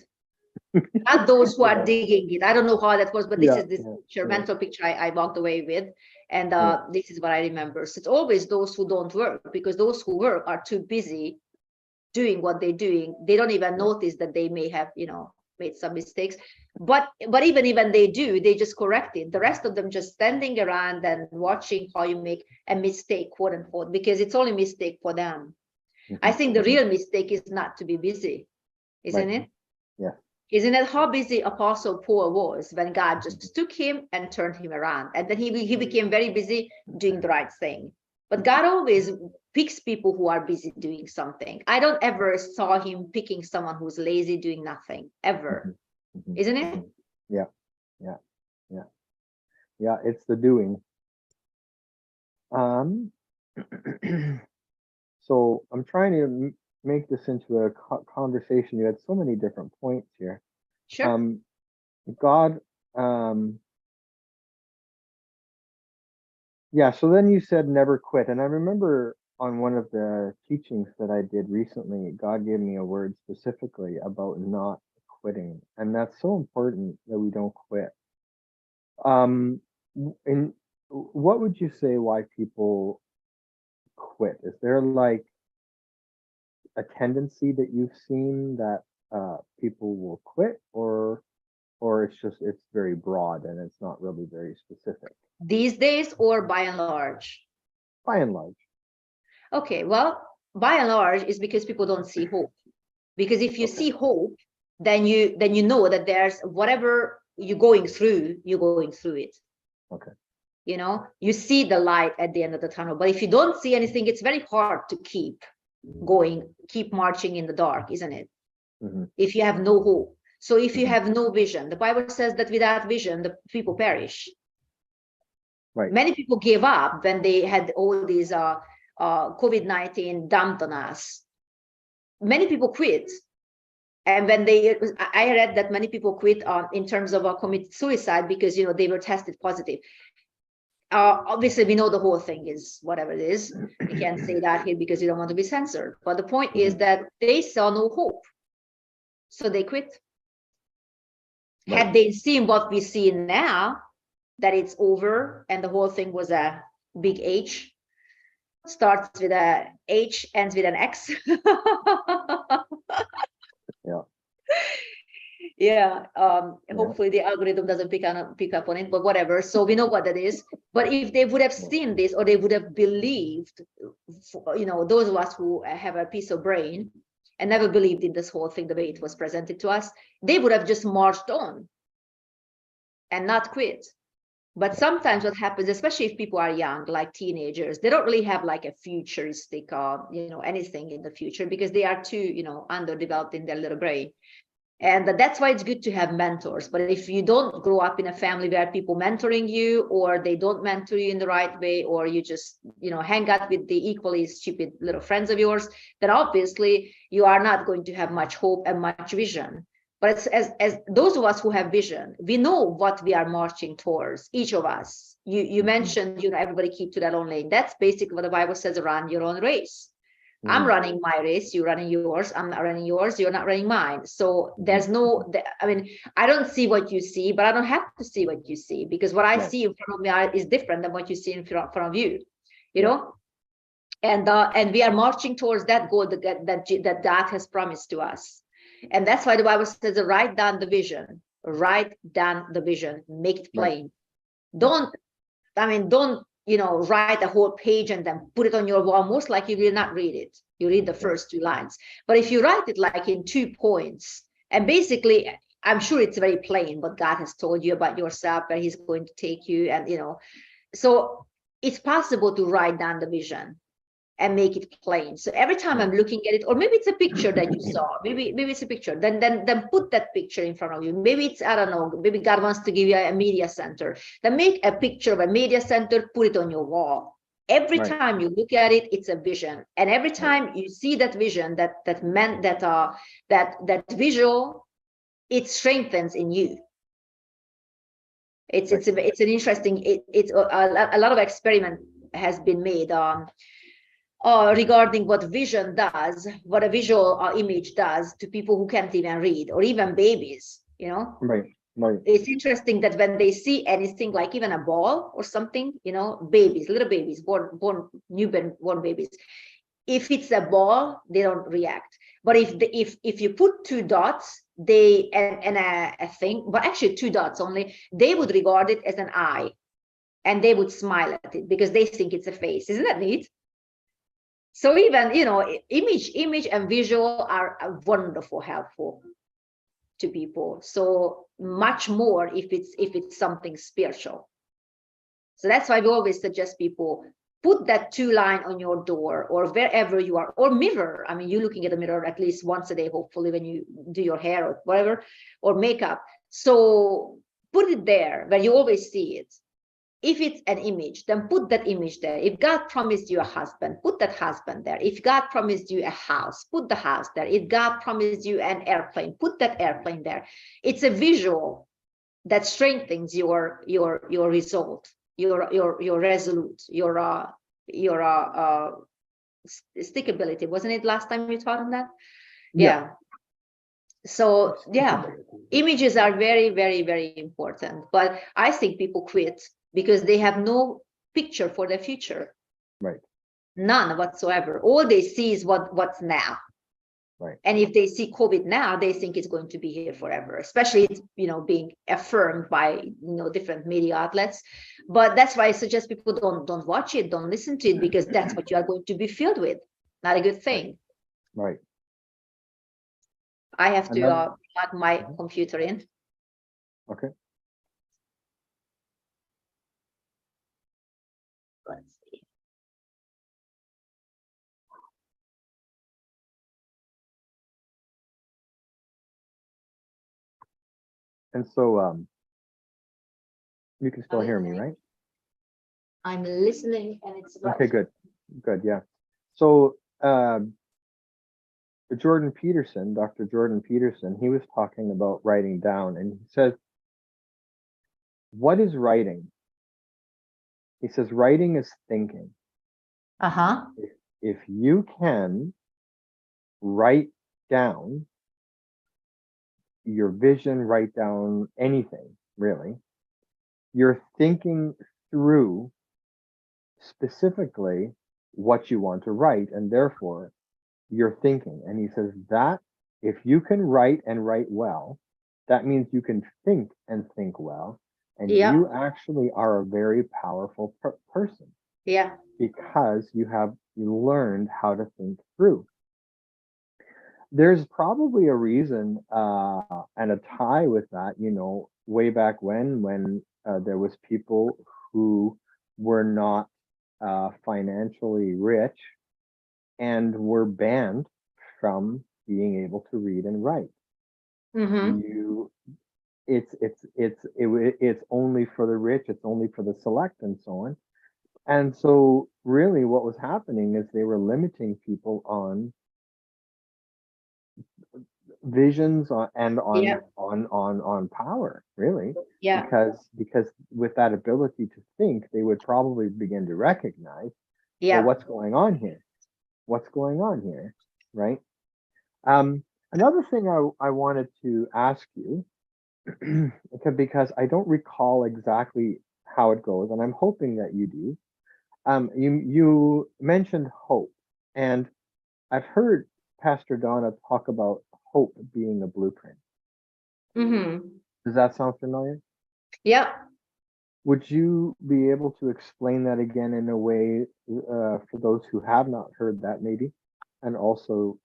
Not those who are digging it. I don't know how that was, but this is this picture, mental picture I walked away with. And this is what I remember. So it's always those who don't work, because those who work are too busy doing what they're doing. They don't even notice that they may have, you know, made some mistakes. But even they do, they just correct it. The rest of them just standing around and watching how you make a mistake, quote unquote, because it's only mistake for them. I think the real mistake is not to be busy, isn't it? Yeah. Isn't it how busy Apostle Paul was when God just took him and turned him around? And then he became very busy doing the right thing. But God always picks people who are busy doing something. I don't ever saw him picking someone who's lazy doing nothing, ever. Isn't it? Yeah. Yeah. Yeah. Yeah. It's the doing. So I'm trying to make this into a conversation. You had so many different points here. Sure. God, yeah. So then you said never quit, and I remember on one of the teachings that I did recently, God gave me a word specifically about not quitting, and that's so important that we don't quit. And what would you say why people quit? Is there like a tendency that you've seen that people will quit, or it's very broad and it's not really very specific? These days, or by and large? By and large. Okay, well, by and large is because people don't see hope. Because if you see hope, then you know that there's whatever you're going through it. Okay. You know, you see the light at the end of the tunnel. But if you don't see anything, it's very hard to keep going, keep marching in the dark, isn't it? If you have no hope. So if you have no vision, the Bible says that without vision, the people perish. Right. Many people gave up when they had all these COVID-19 dumped on us. Many people quit. And when I read that many people quit in terms of committed suicide because, you know, they were tested positive. obviously we know the whole thing is whatever it is. We can't say that here because you don't want to be censored. But the point is that they saw no hope, so they quit. Right. Had they seen what we see now, that it's over and the whole thing was a big H, starts with a H, ends with an X. Yeah. Yeah. Yeah. Hopefully the algorithm doesn't pick up on it, but whatever. So we know what that is. But if they would have seen this, or they would have believed, those of us who have a piece of brain and never believed in this whole thing the way it was presented to us, they would have just marched on and not quit. But sometimes what happens, especially if people are young, like teenagers, they don't really have like a futuristic, anything in the future because they are too, underdeveloped in their little brain. And that's why it's good to have mentors. But if you don't grow up in a family where people mentoring you, or they don't mentor you in the right way, or you just, hang out with the equally stupid little friends of yours, then obviously you are not going to have much hope and much vision. But it's, as those of us who have vision, we know what we are marching towards, each of us. You mentioned, everybody keep to their own lane. That's basically what the Bible says, run your own race. I'm running my race, you're running yours, I'm not running yours, you're not running mine. So there's I don't see what you see, but I don't have to see what you see, because what I see in front of me is different than what you see in front of you, know? And we are marching towards that goal that God has promised to us. And that's why the Bible says, write down the vision, make it plain. Don't write a whole page and then put it on your wall. Most likely you will not read it. You read the first 2 lines. But if you write it like in 2 points, and basically, I'm sure it's very plain what God has told you about yourself, where he's going to take you. And, so it's possible to write down the vision and make it plain. So every time I'm looking at it, or maybe it's a picture that you saw, maybe it's a picture, then put that picture in front of you. Maybe it's, I don't know, maybe God wants to give you a media center. Then make a picture of a media center, put it on your wall. Every time you look at it, it's a vision. And every time you see that vision, that visual, it strengthens in you. It's an interesting, it's a lot of experiment has been made regarding what vision does, what a visual image does to people who can't even read, or even babies, Right. It's interesting that when they see anything like even a ball or something, babies, little babies, newborn babies, if it's a ball, they don't react. But if you put 2 dots, and a thing, but actually 2 dots only, they would regard it as an eye, and they would smile at it because they think it's a face. Isn't that neat? So even, image and visual are wonderful, helpful to people. So much more if it's something spiritual. So that's why we always suggest people put that 2 line on your door or wherever you are, or mirror. I mean, you're looking at a mirror at least once a day, hopefully, when you do your hair or whatever, or makeup. So put it there where you always see it. If it's an image, then put that image there. If God promised you a husband, put that husband there. If God promised you a house, put the house there. If God promised you an airplane, put that airplane there. It's a visual that strengthens your result, your resolute, your stickability. Wasn't it last time you taught on that? Yeah. So images are very, very, very important. But I think people quit because they have no picture for their future. Right. None whatsoever. All they see is what's now. Right. And if they see COVID now, they think it's going to be here forever, especially it's, being affirmed by, different media outlets. But that's why I suggest people don't watch it, don't listen to it, because that's what you are going to be filled with. Not a good thing. Right. I have to plug my computer in. Okay. Let's see. And so you can still hear me, right? I'm listening, and it's okay. Good. Yeah. So Jordan Peterson, Dr. Jordan Peterson, he was talking about writing down, and he says, what is writing? He says, writing is thinking. Uh-huh. If you can write down your vision, write down anything, really, you're thinking through specifically what you want to write, and therefore you're thinking. And he says that if you can write and write well, that means you can think and think well, and Yeah. you actually are a very powerful person Yeah. because you learned how to think through. There's probably a reason and a tie with that, way back when there was people who were not financially rich and were banned from being able to read and write. Mm-hmm. It's only for the rich, it's only for the select, and so on. And so really what was happening is they were limiting people on visions and Yeah. on power, really, Yeah. because with that ability to think, they would probably begin to recognize, well, Yeah. what's going on here? What's going on here? Right? Another thing I wanted to ask you, because I don't recall exactly how it goes, and I'm hoping that you do. You mentioned hope, and I've heard Pastor Donna talk about hope being a blueprint. Mm-hmm. Does that sound familiar? Yeah. Would you be able to explain that again in a way for those who have not heard that, maybe? And also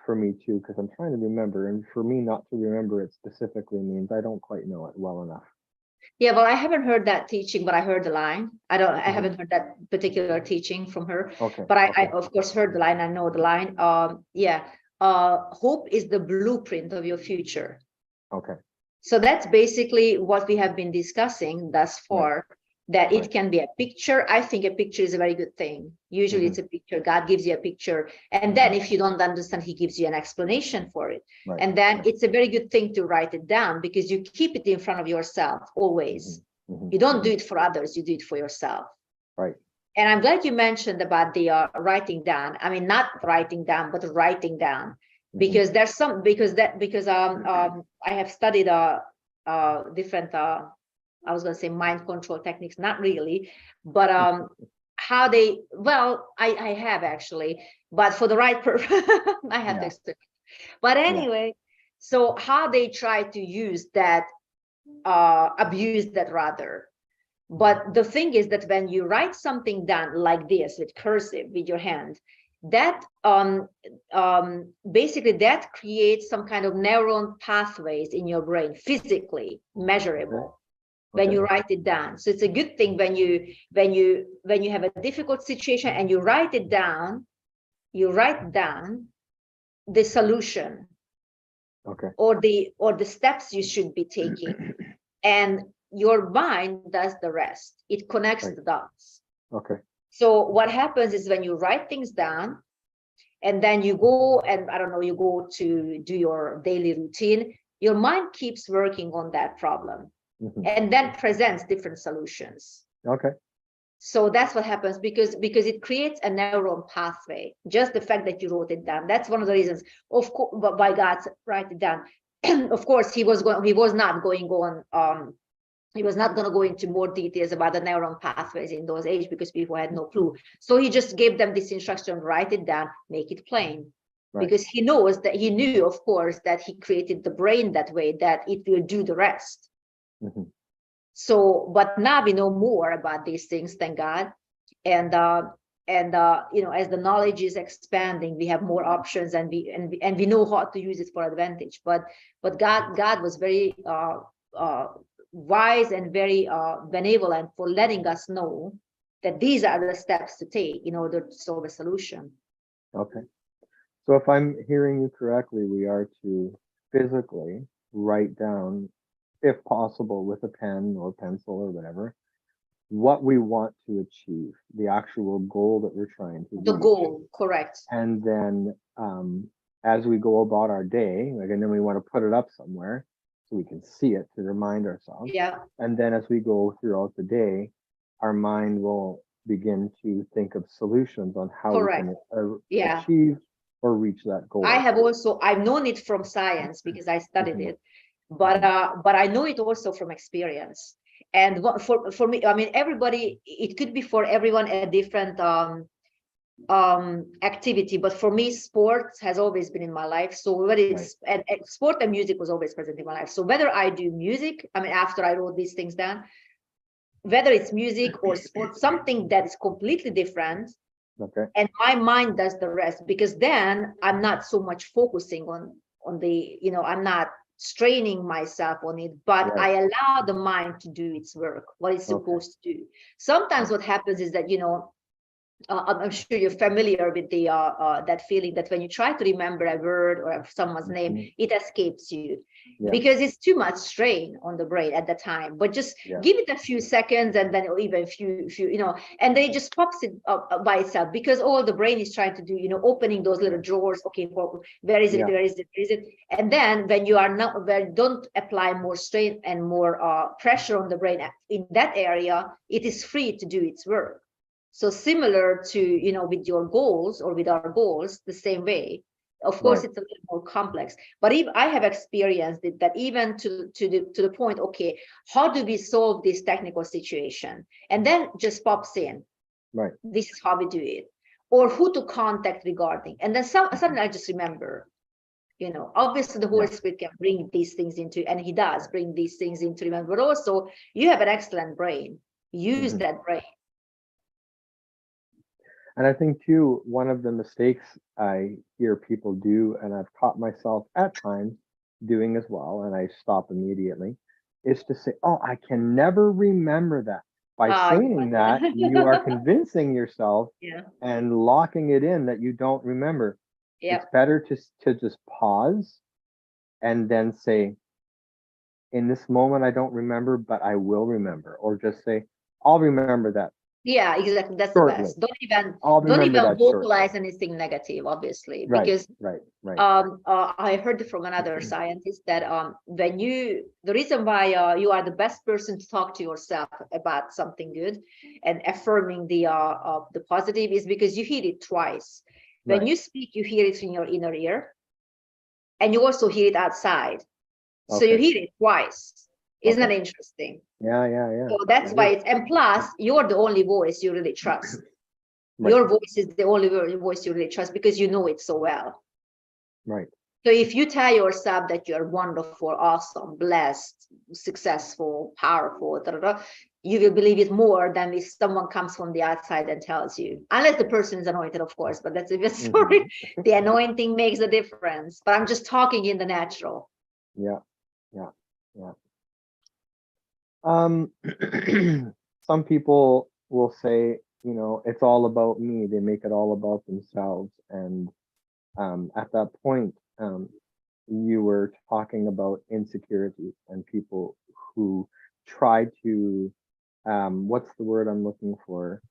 for me too, because I'm trying to remember. And for me not to remember it specifically means I don't quite know it well enough. Yeah, well, I haven't heard that teaching, but I heard the line. I Mhm. haven't heard that particular teaching from her, Okay. but I Okay. of course heard the line. I know the line. Yeah. Hope is the blueprint of your future. Okay. So that's basically what we have been discussing thus Right. far, that it Right. can be a picture. I think a picture is a very good thing. Usually it's a picture. God gives you a picture. And then if you don't understand, he gives you an explanation for it. Right. And then Right. it's a very good thing to write it down because you keep it in front of yourself always. You don't do it for others, you do it for yourself. Right. And I'm glad you mentioned about the writing down. I mean, not writing down, but writing down, because there's some because I have studied different I was going to say mind control techniques, not really, but how they I have actually, but for the right purpose. I have to explain. But anyway, so how they try to use that, abuse that rather. But the thing is that when you write something down like this with cursive with your hand, that basically that creates some kind of neuron pathways in your brain, physically measurable, when you write it down. So it's a good thing when you have a difficult situation and you write it down, you write down the solution, or the steps you should be taking, and your mind does the rest. It connects the dots. Okay. So what happens is when you write things down and then you go and I don't know, you go to do your daily routine, your mind keeps working on that problem and then presents different solutions. Okay. So that's what happens because it creates a neuron pathway. Just the fact that you wrote it down, that's one of the reasons, of course, by God, write it down. Of course, he was not going on. He was not going to go into more details about the neuron pathways in those age because people had no clue. So he just gave them this instruction: write it down, make it plain, because he knew, of course, that he created the brain that way, that it will do the rest. So, but now we know more about these things, thank God. And as the knowledge is expanding, we have more options, and we know how to use it for advantage. But God was very wise and very benevolent for letting us know that these are the steps to take in order to solve a solution. Okay. So if I'm hearing you correctly, we are to physically write down, if possible, with a pen or pencil or whatever, what we want to achieve, the actual goal that we're trying to The reach. goal, correct. And then as we go about our day, and then we want to put it up somewhere so we can see it to remind ourselves. Yeah. And then as we go throughout the day, our mind will begin to think of solutions on how we Correct. can Yeah. achieve or reach that I goal. have also, I've known it from science because I studied Mhm. it, but I know it also from experience. And for me, I mean, everybody, it could be for everyone a different activity, but for me, sports has always been in my life. So whether Right. it's and sport and music was always present in my life. So whether I do music, I mean, after I wrote these things down, whether it's music or sport, something that is completely different, Okay. and my mind does the rest, because then I'm not so much focusing on the, you know, I'm not straining myself on it, but Right. I allow the mind to do its work, what it's Okay. supposed to do. Sometimes Right. what happens is that, you know, I'm sure you're familiar with the that feeling that when you try to remember a word or someone's name, Mhm. it escapes you Yeah. because it's too much strain on the brain at the time. But just Yeah. give it a few seconds, and then or even a few, you know, and then it just pops it up by itself, because all the brain is trying to do, you know, opening those little drawers. Okay, where is it? Yeah. Where is it? Where is it? And then when you are not, where don't apply more strain and more pressure on the brain in that area, it is free to do its work. So similar to, you know, with your goals or with our goals, the same way. Of course, Right. it's a little more complex, but if I have experienced it, that even to the point, okay, how do we solve this technical situation? And then just pops in, Right. this is how we do it, or who to contact regarding. And then suddenly I just remember, you know, obviously the Holy Yeah. Spirit can bring these things into, and he does bring these things into remember, but also you have an excellent brain. Use Mhm. that brain. And I think too, one of the mistakes I hear people do, and I've caught myself at times doing as well, and I stop immediately, is to say, "Oh, I can never remember that." By saying that, you are convincing yourself Yeah. and locking it in that you don't remember. Yeah. It's better to just pause and then say, "In this moment, I don't remember, but I will remember," or just say, "I'll remember that Yeah, exactly. That's the shortly. best. I'll Don't remember even that shortly." vocalize anything negative, obviously, Right, because right, right. I heard from another scientist that when you, the reason why you are the best person to talk to yourself about something good and affirming the positive is because you hear it twice. When Right. you speak, you hear it in your inner ear, and you also hear it outside. So you Okay. hear it twice. Isn't that Okay. interesting? Yeah, yeah, yeah. So that's It why is. it's, and plus, you're the only voice you really trust. Right, Your voice is the only voice you really trust because you know it so well. right. So if you tell yourself that you're wonderful, awesome, blessed, successful, powerful, da, da, da, you will believe it more than if someone comes from the outside and tells you. Unless the person is anointed, of course, but that's a different story. Mhm. The anointing makes a difference. But I'm just talking in the natural. Yeah, yeah, yeah. Um, some people will say, it's all about me. They make it all about themselves. And at that point, you were talking about insecurities and people who try to, what's the word I'm looking for?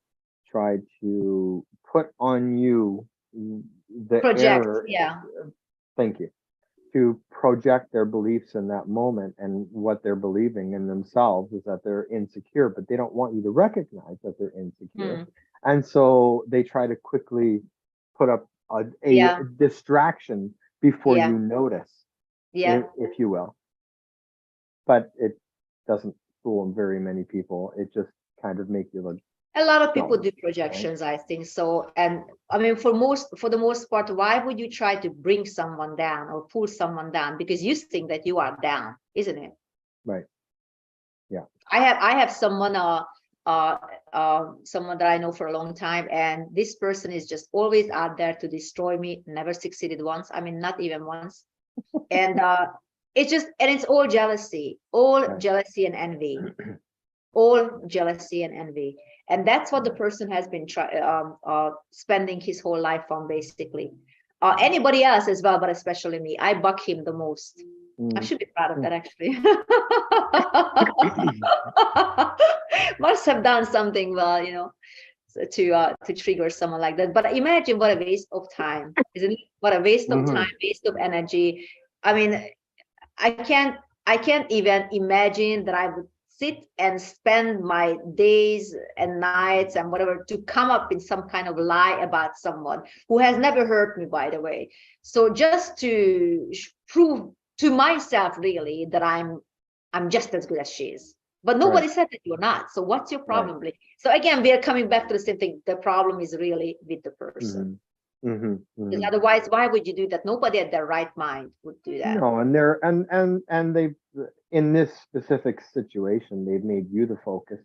Try to put on you the Project, error. yeah. Thank you. To project their beliefs in that moment, and what they're believing in themselves is that they're insecure, but they don't want you to recognize that they're insecure. Mm, And so they try to quickly put up a yeah, distraction before yeah, you notice, yeah. if you will. But it doesn't fool very many people. It just kind of makes you look A lot of people dumb, do right? projections, I think so. And I mean, for the most part, why would you try to bring someone down or pull someone down? Because you think that you are down, isn't it? Right. Yeah. I have uh, someone that I know for a long time, and this person is just always out there to destroy me, never succeeded once. I mean, not even once. And it's all Right. jealousy and envy. All jealousy and envy, and that's what the person has been spending his whole life on, basically. Anybody else as well, but especially me, I buck him the most. I Mm. should be proud of that, actually. Must have done something well, to trigger someone like that. But imagine what a waste of time, isn't it? What a waste of time, Mhm. waste of energy. I mean, I can't I can't even imagine that I would sit and spend my days and nights and whatever to come up in some kind of lie about someone who has never hurt me, by the way. So just to prove to myself really that I'm just as good as she is. But nobody said that you're not. So what's your problem? Right. So again, we are coming back to the same thing. The problem is really with the person. Because otherwise, why would you do that? Nobody at their right mind would do that. No, and they're and they, in this specific situation, they've made you the focus.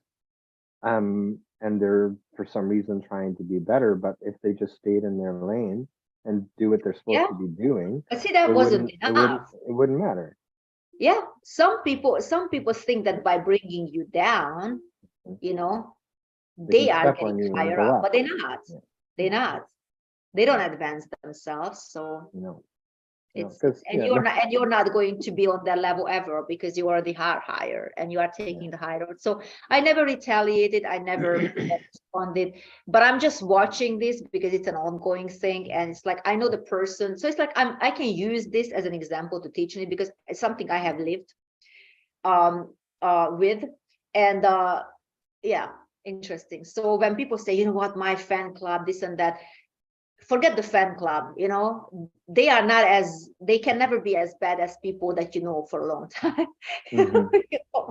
And they're for some reason trying to be better, but if they just stayed in their lane and do what they're supposed to be doing, but see, that wasn't enough. It wouldn't matter. Yeah, some people think that by bringing you down, you know, they are getting higher up, but they're not. Yeah. They're not. They don't advance themselves. So it's and you're not going to be on that level ever, because you already are higher and you are taking the high road. So I never retaliated, I never responded, but I'm just watching this because it's an ongoing thing, and it's like I know the person, so it's like I can use this as an example to teach me, because it's something I have lived with. And yeah, interesting. So when people say, you know what, my fan club, this and that, forget the fan club, you know, they can never be as bad as people that you know for a long time,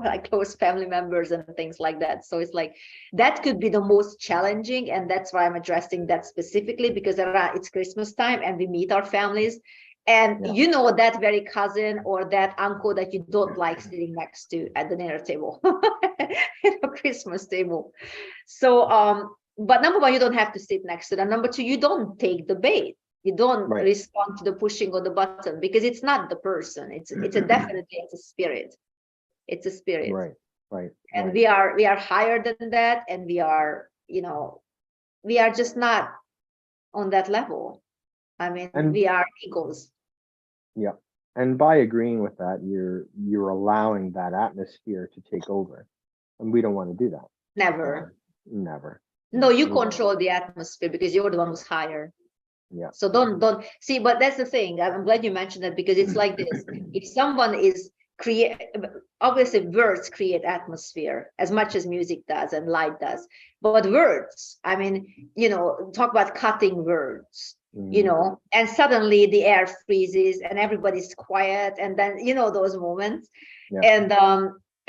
like close family members and things like that. So it's like, that could be the most challenging. And that's why I'm addressing that specifically, because it's Christmas time and we meet our families. And you know, that very cousin or that uncle that you don't like sitting next to at the dinner table, Christmas table. So, but number one, you don't have to sit next to them. Number two, you don't take the bait. You don't respond to the pushing of the button, because it's not the person. It's a spirit. It's a spirit. Right. And we are higher than that, and we are, you know, we are just not on that level. I mean, we are eagles. Yeah. And by agreeing with that, you're allowing that atmosphere to take over. And we don't want to do that. Never. Never. No, you control the atmosphere because you're the one who's higher. Yeah. So don't see, but that's the thing. I'm glad you mentioned that, because it's like this. If someone is obviously words create atmosphere as much as music does and light does. But words, I mean, you know, talk about cutting words, you know, and suddenly the air freezes and everybody's quiet. And then, you know, those moments.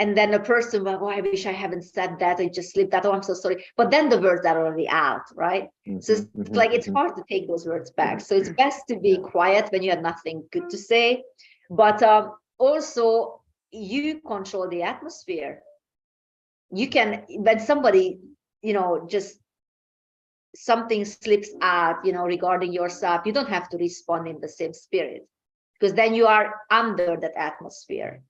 And then the person will, oh, I wish I haven't said that. I just slipped that. Oh, I'm so sorry. But then the words are already out, right? So it's like, it's hard to take those words back. So it's best to be quiet when you have nothing good to say. But also, you control the atmosphere. You can, when somebody, you know, just something slips out, you know, regarding yourself, you don't have to respond in the same spirit, because then you are under that atmosphere.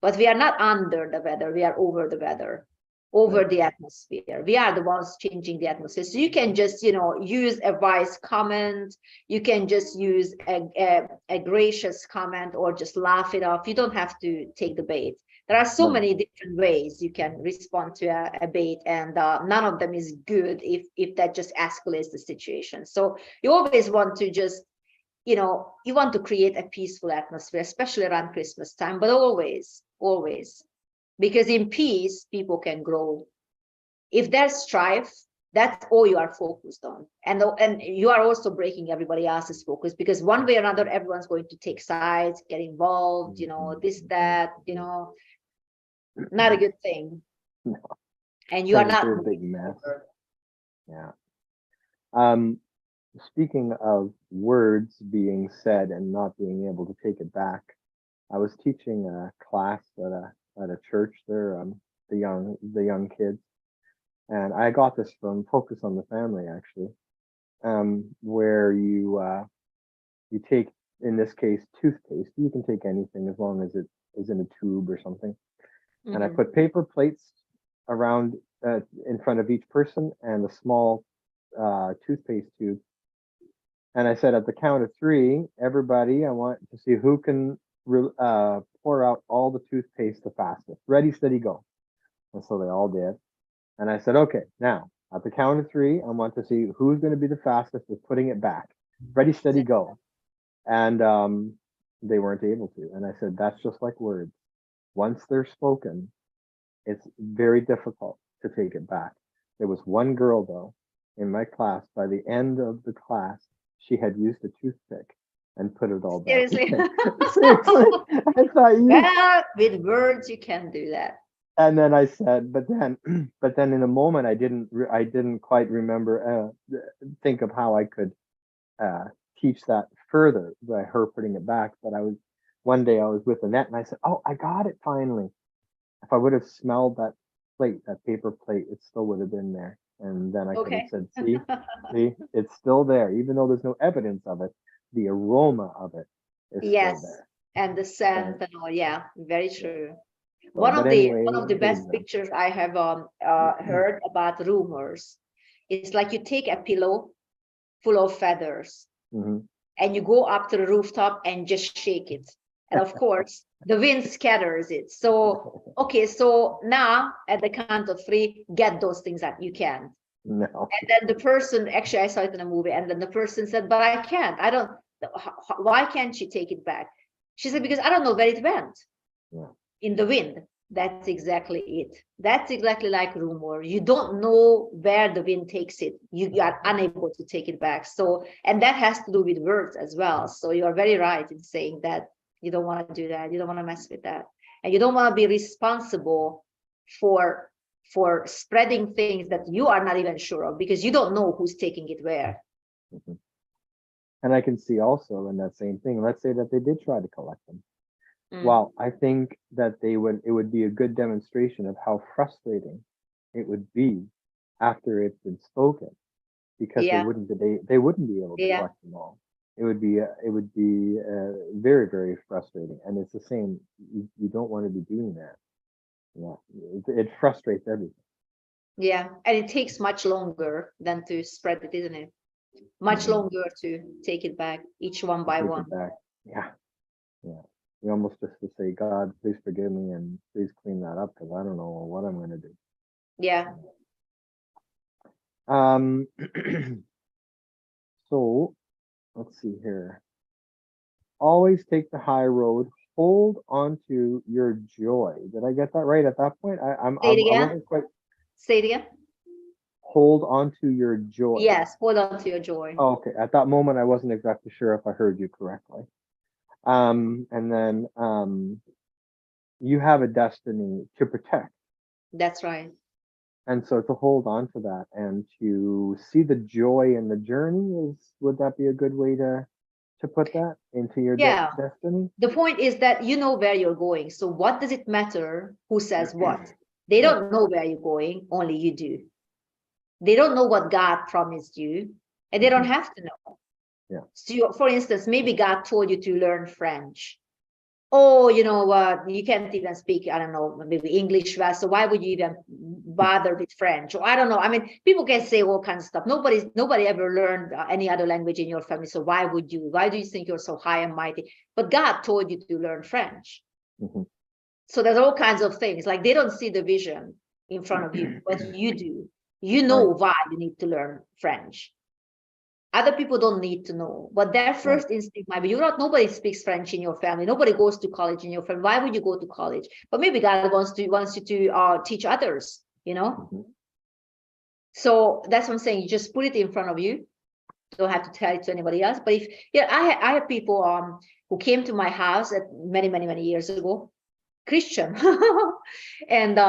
But we are not under the weather, we are over the weather, over the atmosphere. We are the ones changing the atmosphere. So you can just, you know, use a wise comment, you can just use a gracious comment, or just laugh it off. You don't have to take the bait. There are so many different ways you can respond to a bait, and none of them is good if that just escalates the situation. So you always want to just, you know, you want to create a peaceful atmosphere, especially around Christmas time, but always, because in peace, people can grow. If there's strife, that's all you are focused on. And you are also breaking everybody else's focus, because one way or another, everyone's going to take sides, get involved, you know, this, that, you know, not a good thing. No. And you are not a big mess. Yeah. Speaking of words being said and not being able to take it back, I was teaching a class at a church there, the young kids, and I got this from Focus on the Family, actually, where you take, in this case, toothpaste. You can take anything as long as it is in a tube or something. And I put paper plates around in front of each person and a small toothpaste tube. And I said, at the count of 3, everybody, I want to see who can pour out all the toothpaste the fastest. Ready, steady, go. And so they all did. And I said, okay, now at the count of 3, I want to see who's going to be the fastest with putting it back. Ready, steady, go. And they weren't able to. And I said, that's just like words. Once they're spoken, It's very difficult to take it back. There was one girl though in my class. By the end of the class, she had used a toothpick and put it all back Seriously. in. Seriously, I thought you. Well, with words, you can do that. And then I said, but then, but then in a moment, I didn't quite remember, think of how I could teach that further by her putting it back. But one day I was with Annette and I said, oh, I got it finally. If I would have smelled that plate, that paper plate, it still would have been there. And then I could have Okay. said, see, it's still there, even though there's no evidence of it. The aroma of it is Yes. still there. And the scent and all. Yeah, very true. So, One but of the anyway, best good example. pictures I have heard about rumors. It's like you take a pillow full of feathers Mhm. and you go up to the rooftop and just shake it. And of course, the wind scatters it. So, okay, so now at the count of 3, get those things that you can. No. And then the person, actually, I saw it in a movie, and then the person said, but I can't. I don't, why can't you take it back? She said, because I don't know where it went. Yeah. In the wind. That's exactly it. That's exactly like rumor. You don't know where the wind takes it. You are unable to take it back. So, and that has to do with words as well. So you are very right in saying that you don't want to do that. You don't want to mess with that. And you don't want to be responsible for spreading things that you are not even sure of, because you don't know who's taking it where. Mhm. And I can see also in that same thing, let's say that they did try to collect them. Well, I think that it would be a good demonstration of how frustrating it would be after it's been spoken, because Yeah. they wouldn't be able to Yeah. collect them all. It would be very, very frustrating, and it's the same. You don't want to be doing that. Yeah, it frustrates everything. Yeah, and it takes much longer than to spread it, isn't it? Much Mhm. longer to take it back, each one by Take one. it back. Yeah, yeah. You almost just to say, God, please forgive me and please clean that up, because I don't know what I'm going to do. Yeah. So let's see here. Always take the high road. Hold on to your joy. Did I get that right at that point? Say it I again. wasn't quite. Say it again. Hold on to your joy. Yes, hold on to your joy. Oh, okay. At that moment, I wasn't exactly sure if I heard you correctly. And then you have a destiny to protect. That's right. And so to hold on to that and to see the joy in the journey would that be a good way to put that into your Yeah. destiny? The point is that you know where you're going. So what does it matter who says what? They don't know where you're going, only you do. They don't know what God promised you, and they don't have to know. Yeah. So for instance, maybe God told you to learn French. Oh, you know what, you can't even speak, I don't know, maybe English well, so why would you even bother with French? Or I don't know. I mean, people can say all kinds of stuff. Nobody ever learned any other language in your family, so why do you think you're so high and mighty? But God told you to learn French. So there's all kinds of things, like they don't see the vision in front of you, but you do. You know why you need to learn French. Other people don't need to know, but their first instinct might be, nobody speaks French in your family. Nobody goes to college in your family. Why would you go to college? But maybe God wants you to teach others, you know? So that's what I'm saying. You just put it in front of you. Don't have to tell it to anybody else. But I have people who came to my house at many years ago, Christian. And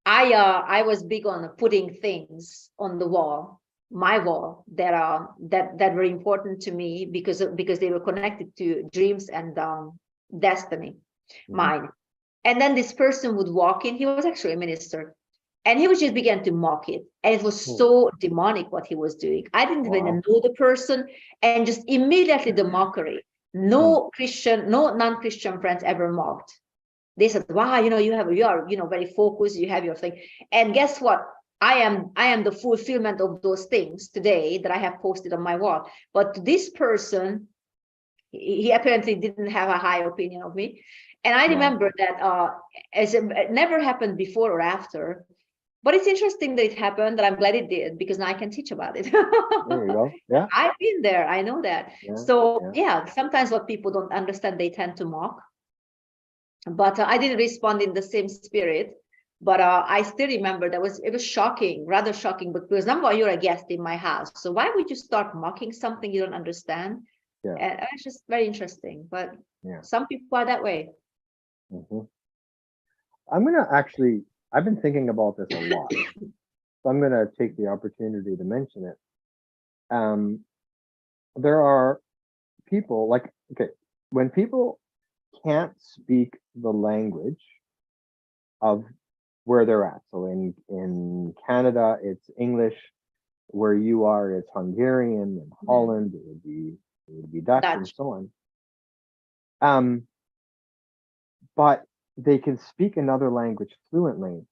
I was big on putting things on the wall, my wall, that were important to me because they were connected to dreams and destiny, mine. And then this person would walk in. He was actually a minister, and he would just began to mock it, and it was so demonic what he was doing. I didn't even know the person, and just immediately the mockery. No Christian, no non-Christian friends ever mocked. They said, wow, you are very focused, you have your thing. And guess what? I am the fulfillment of those things today that I have posted on my wall. But this person, he apparently didn't have a high opinion of me. And I remember that it never happened before or after. But it's interesting that it happened, that I'm glad it did, because now I can teach about it. There you go. Yeah. I've been there. I know that. So sometimes what people don't understand, they tend to mock. But I didn't respond in the same spirit. But I still remember it was shocking, rather shocking, because number one, you're a guest in my house. So why would you start mocking something you don't understand? Yeah. And it's just very interesting. But Yeah. some people are that way. Hmm. I've been thinking about this a lot. So I'm gonna take the opportunity to mention it. Um, there are people like, okay, when people can't speak the language of where they're at. So in Canada, it's English. Where you are, it's Hungarian. In Holland, it would be Dutch and Dutch. so on. Um, but they can speak another language fluently.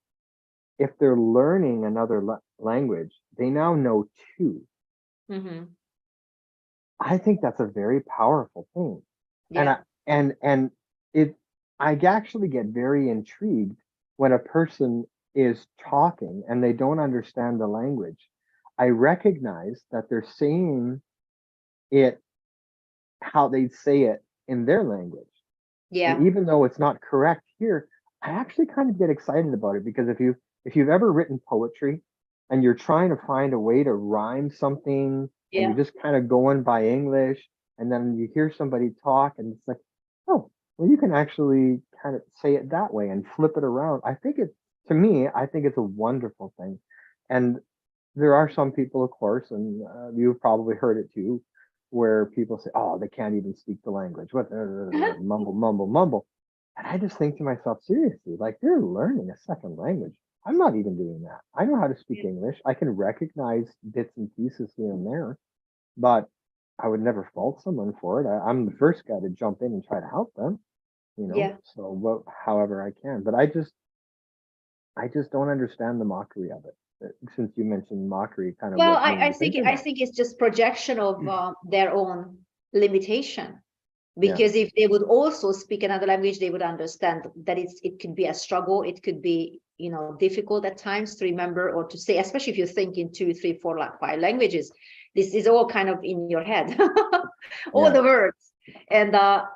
If they're learning another language, they now know two. Hmm. I think that's a very powerful thing. And Yeah. and it I actually get very intrigued when a person is talking and they don't understand the language. I recognize that they're saying it how they'd say it in their language. And Yeah. even though it's not correct here, I actually kind of get excited about it because if you've ever written poetry and you're trying to find a way to rhyme something and you're Yeah. just kind of going by English and then you hear somebody talk and it's like, oh, well, you can actually kind of say it that way and flip it around. To me, I think it's a wonderful thing. And there are some people, of course, and you've probably heard it too, where people say, "Oh, they can't even speak the language. What mumble, mumble, mumble." And I just think to myself, seriously, like they're learning a second language. I'm not even doing that. I know how to speak English. I can recognize bits and pieces here and there, but I would never fault someone for it. I'm the first guy to jump in and try to help them, you know. Yeah. So, however I can. But I just don't understand the mockery of it. Since you mentioned mockery, kind of Well, what made I me think think of I that. think it's just projection of their own limitation. Yeah, Because if they would also speak another language, they would understand that it could be a struggle. It could be, difficult at times to remember or to say, especially if you think in 2, 3, 4, like 5 languages. This is all kind of in your head, all yeah, the words. And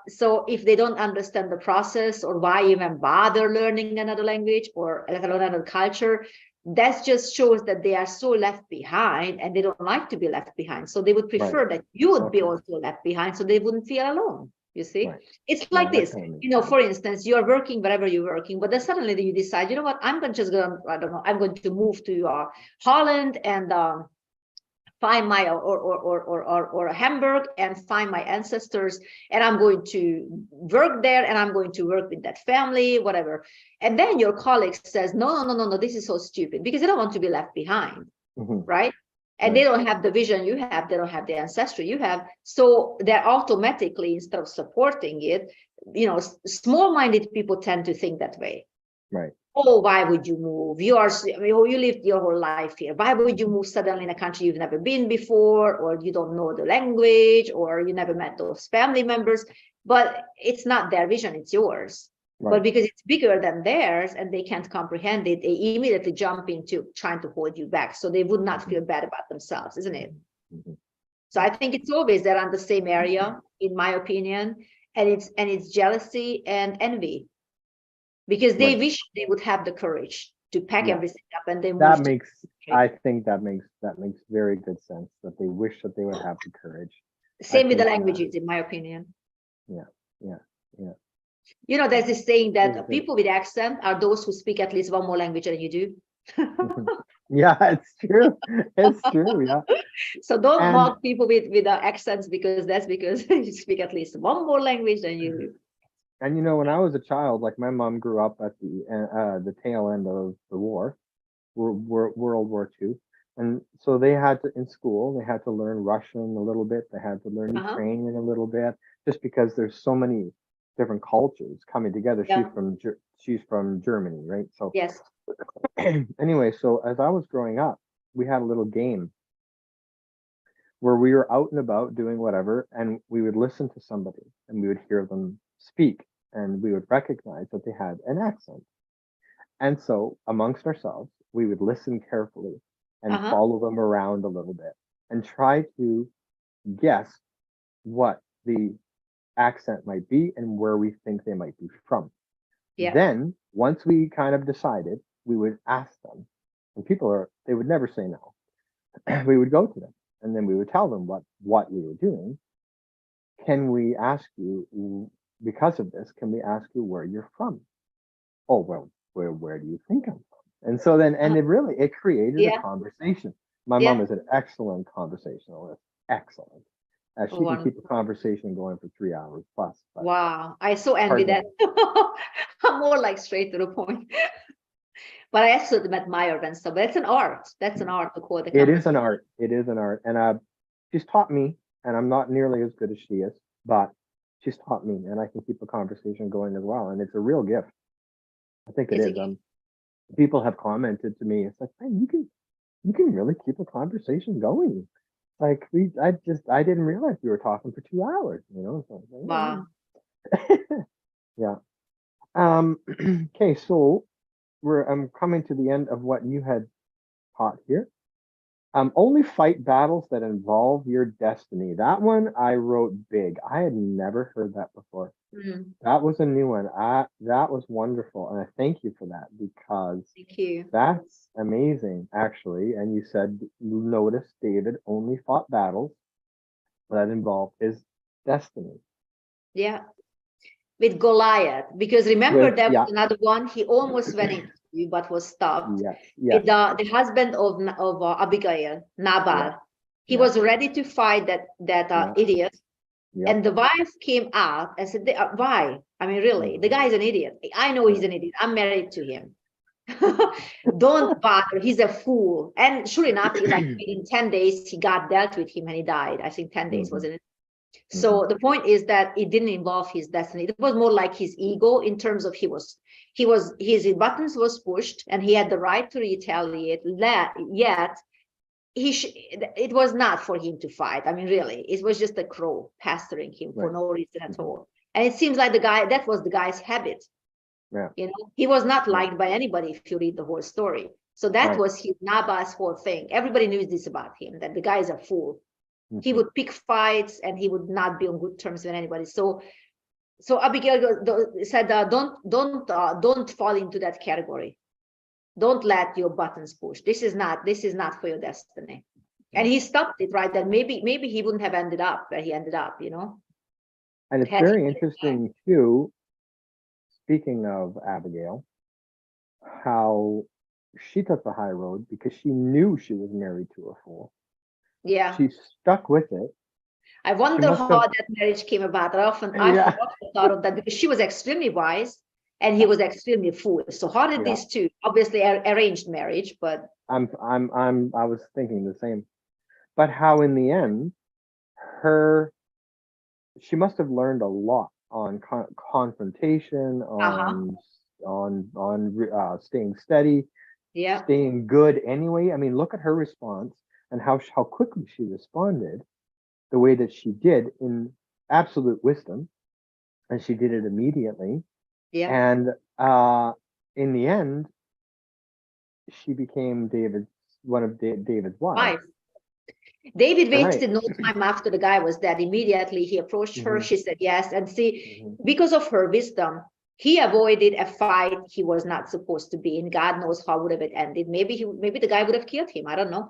so if they don't understand the process or why even bother learning another language or let alone another culture, that just shows that they are so left behind and they don't like to be left behind. So they would right. prefer that you would be Okay, also left behind so they wouldn't feel alone. You see, right. it's Yeah, like that this, kind of makes sense. for instance, you're working wherever you're working, but then suddenly you decide, you know what, I don't know, I'm going to move to Holland and find my or Hamburg and find my ancestors, and I'm going to work there and I'm going to work with that family, whatever. And then your colleague says, no, no, no, no, no, this is so stupid because they don't want to be left behind, Hmm. right? And they Right, don't have the vision you have, they don't have the ancestry you have. So they're automatically, instead of supporting it, small-minded people tend to think that way. right, Oh, why would you move? You lived your whole life here. Why would you move suddenly in a country you've never been before, or you don't know the language, or you never met those family members? But it's not their vision, it's yours. But right. because it's bigger than theirs and they can't comprehend it, they immediately jump into trying to hold you back. So they would not Hmm. feel bad about themselves, isn't it? Hmm. So I think it's always they're on the same area, in my opinion. And it's jealousy and envy because they Right. wish they would have the courage to pack Yeah, everything up and they that move to makes. I think that makes very good sense. That they wish that they would have the courage. I same with the think. languages, in my opinion. Yeah, yeah, yeah, There's yeah. this saying It is that good. people with accent are those who speak at least one more language than you do. Yeah, it's true. It's true. Yeah, So don't and mock people with accents because you speak at least one more language than you do. when I was a child, like my mom grew up at the tail end of the war, World War II. And so they had to, in school, they had to learn Russian a little bit. They had to learn Uh-huh. Ukrainian a little bit, just because there's so many different cultures coming together. She's Yeah. from Germany, right? So Yes. anyway, so as I was growing up, we had a little game where we were out and about doing whatever, and we would listen to somebody and we would hear them speak, and we would recognize that they had an accent. And so, amongst ourselves, we would listen carefully and Uh-huh. follow them around a little bit and try to guess what the accent might be and where we think they might be from. Yeah. Then, once we kind of decided, we would ask them, and they would never say no. We would go to them, and then we would tell them what we were doing. Can we ask you, because of this, can we ask you where you're from? Oh, well, where do you think I'm from? And so then, and it created a conversation. My mom is an excellent conversationalist, excellent. She can keep a conversation going for 3 hours plus. Wow, I so envy that. I'm more like straight to the point. But I absolutely admire and stuff. But it's an art. That's an art to quote the It is an art. It is an art. And she's taught me, and I'm not nearly as good as she is, but she's taught me, and I can keep a conversation going as well. And it's a real gift. I think it is. People have commented to me, it's like, man, you can really keep a conversation going. Like I didn't realize we were talking for 2 hours, you know. So, wow. Yeah. Okay, so I'm coming to the end of what you had taught here. Only fight battles that involve your destiny. That one I wrote big. I had never heard that before. That was a new one. That was wonderful, and I thank you for that, because thank you. That's amazing, actually. And you said, notice David only fought battles that involved his destiny. Yeah, with Goliath, because remember there was another one. He almost went into, but was stopped. With the husband of Abigail, Nabal. He was ready to fight that idiot. And the wife came out and said, why? I mean, really, the guy is an idiot. I know he's an idiot. I'm married to him. Don't bother. He's a fool. And sure enough, in 10 days, he got dealt with him and he died. I think 10 days, wasn't it? So the point is that it didn't involve his destiny. It was more like his ego, in terms of his buttons was pushed and he had the right to retaliate, yet it was not for him to fight. I mean, really, it was just a crow pestering him for no reason at all. And it seems like that was the guy's habit. You know, he was not liked by anybody if you read the whole story. So that was his Nabal's whole thing. Everybody knew this about him, that the guy is a fool. He would pick fights and he would not be on good terms with anybody. So Abigail said, don't fall into that category. Don't let your buttons push. This is not for your destiny. And he stopped it right then. Maybe he wouldn't have ended up where he ended up, you know. And it's very interesting too, speaking of Abigail, how she took the high road because she knew she was married to a fool. Yeah. She stuck with it. I wonder how that marriage came about. I often thought of that, because she was extremely wise and he was extremely foolish. So how did these two, obviously arranged marriage, but I was thinking the same. But how in the end, she must have learned a lot on confrontation, on staying steady, staying good anyway. I mean, look at her response and how quickly she responded the way that she did, in absolute wisdom, and she did it immediately. And in the end, she became one of David's wives. David wasted no time after the guy was dead. Immediately he approached her. She said yes. And see, because of her wisdom, he avoided a fight he was not supposed to be in. God knows how would have it ended. Maybe the guy would have killed him. I don't know.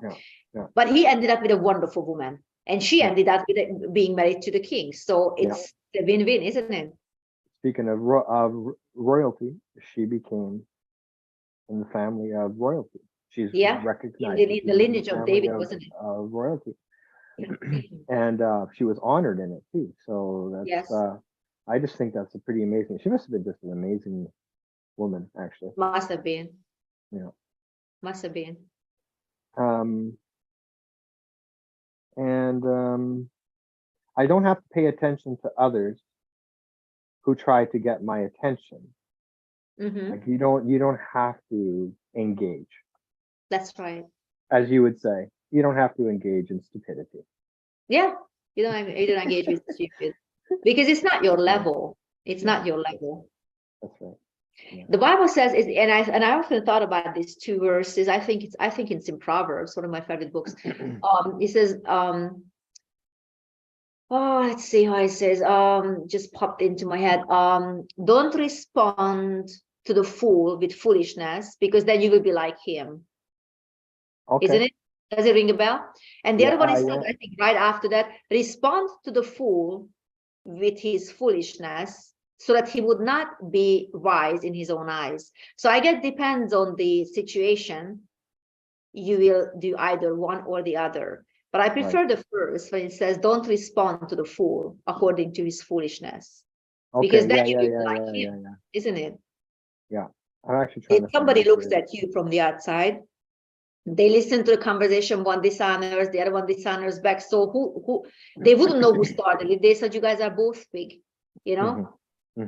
But he ended up with a wonderful woman, and she ended up with being married to the king. So it's a win-win, isn't it? Speaking of royalty, she became in the family of royalty. She's recognized in the lineage of David, wasn't it? Royalty. And she was honored in it too. So that's I just think that's a pretty amazing. She must have been just an amazing woman, actually. Must have been. Yeah. Must have been. And I don't have to pay attention to others who try to get my attention. Like you don't have to engage. That's right. As you would say, you don't have to engage in stupidity. Yeah, you don't engage with stupid, because it's not your level. It's not your level. That's right. Yeah. The Bible says, and I often thought about these two verses. I think it's in Proverbs, one of my favorite books. It says, let's see how it says. Just popped into my head. Don't respond to the fool with foolishness, because then you will be like him. Okay. Isn't it? Does it ring a bell? And the other one is, Yeah. I think, right after that, respond to the fool with his foolishness, so that he would not be wise in his own eyes. So I guess depends on the situation. You will do either one or the other. But I prefer the first, when it says, don't respond to the fool according to his foolishness. Because Okay. then Yeah. you Yeah. will Yeah. be like Yeah. him, Yeah. isn't it? Yeah. I'm actually trying If to somebody find looks it. at you from the outside, they listen to the conversation, one dishonors, the other one dishonors back. So who they wouldn't know who started it. They said you guys are both big, you know? Who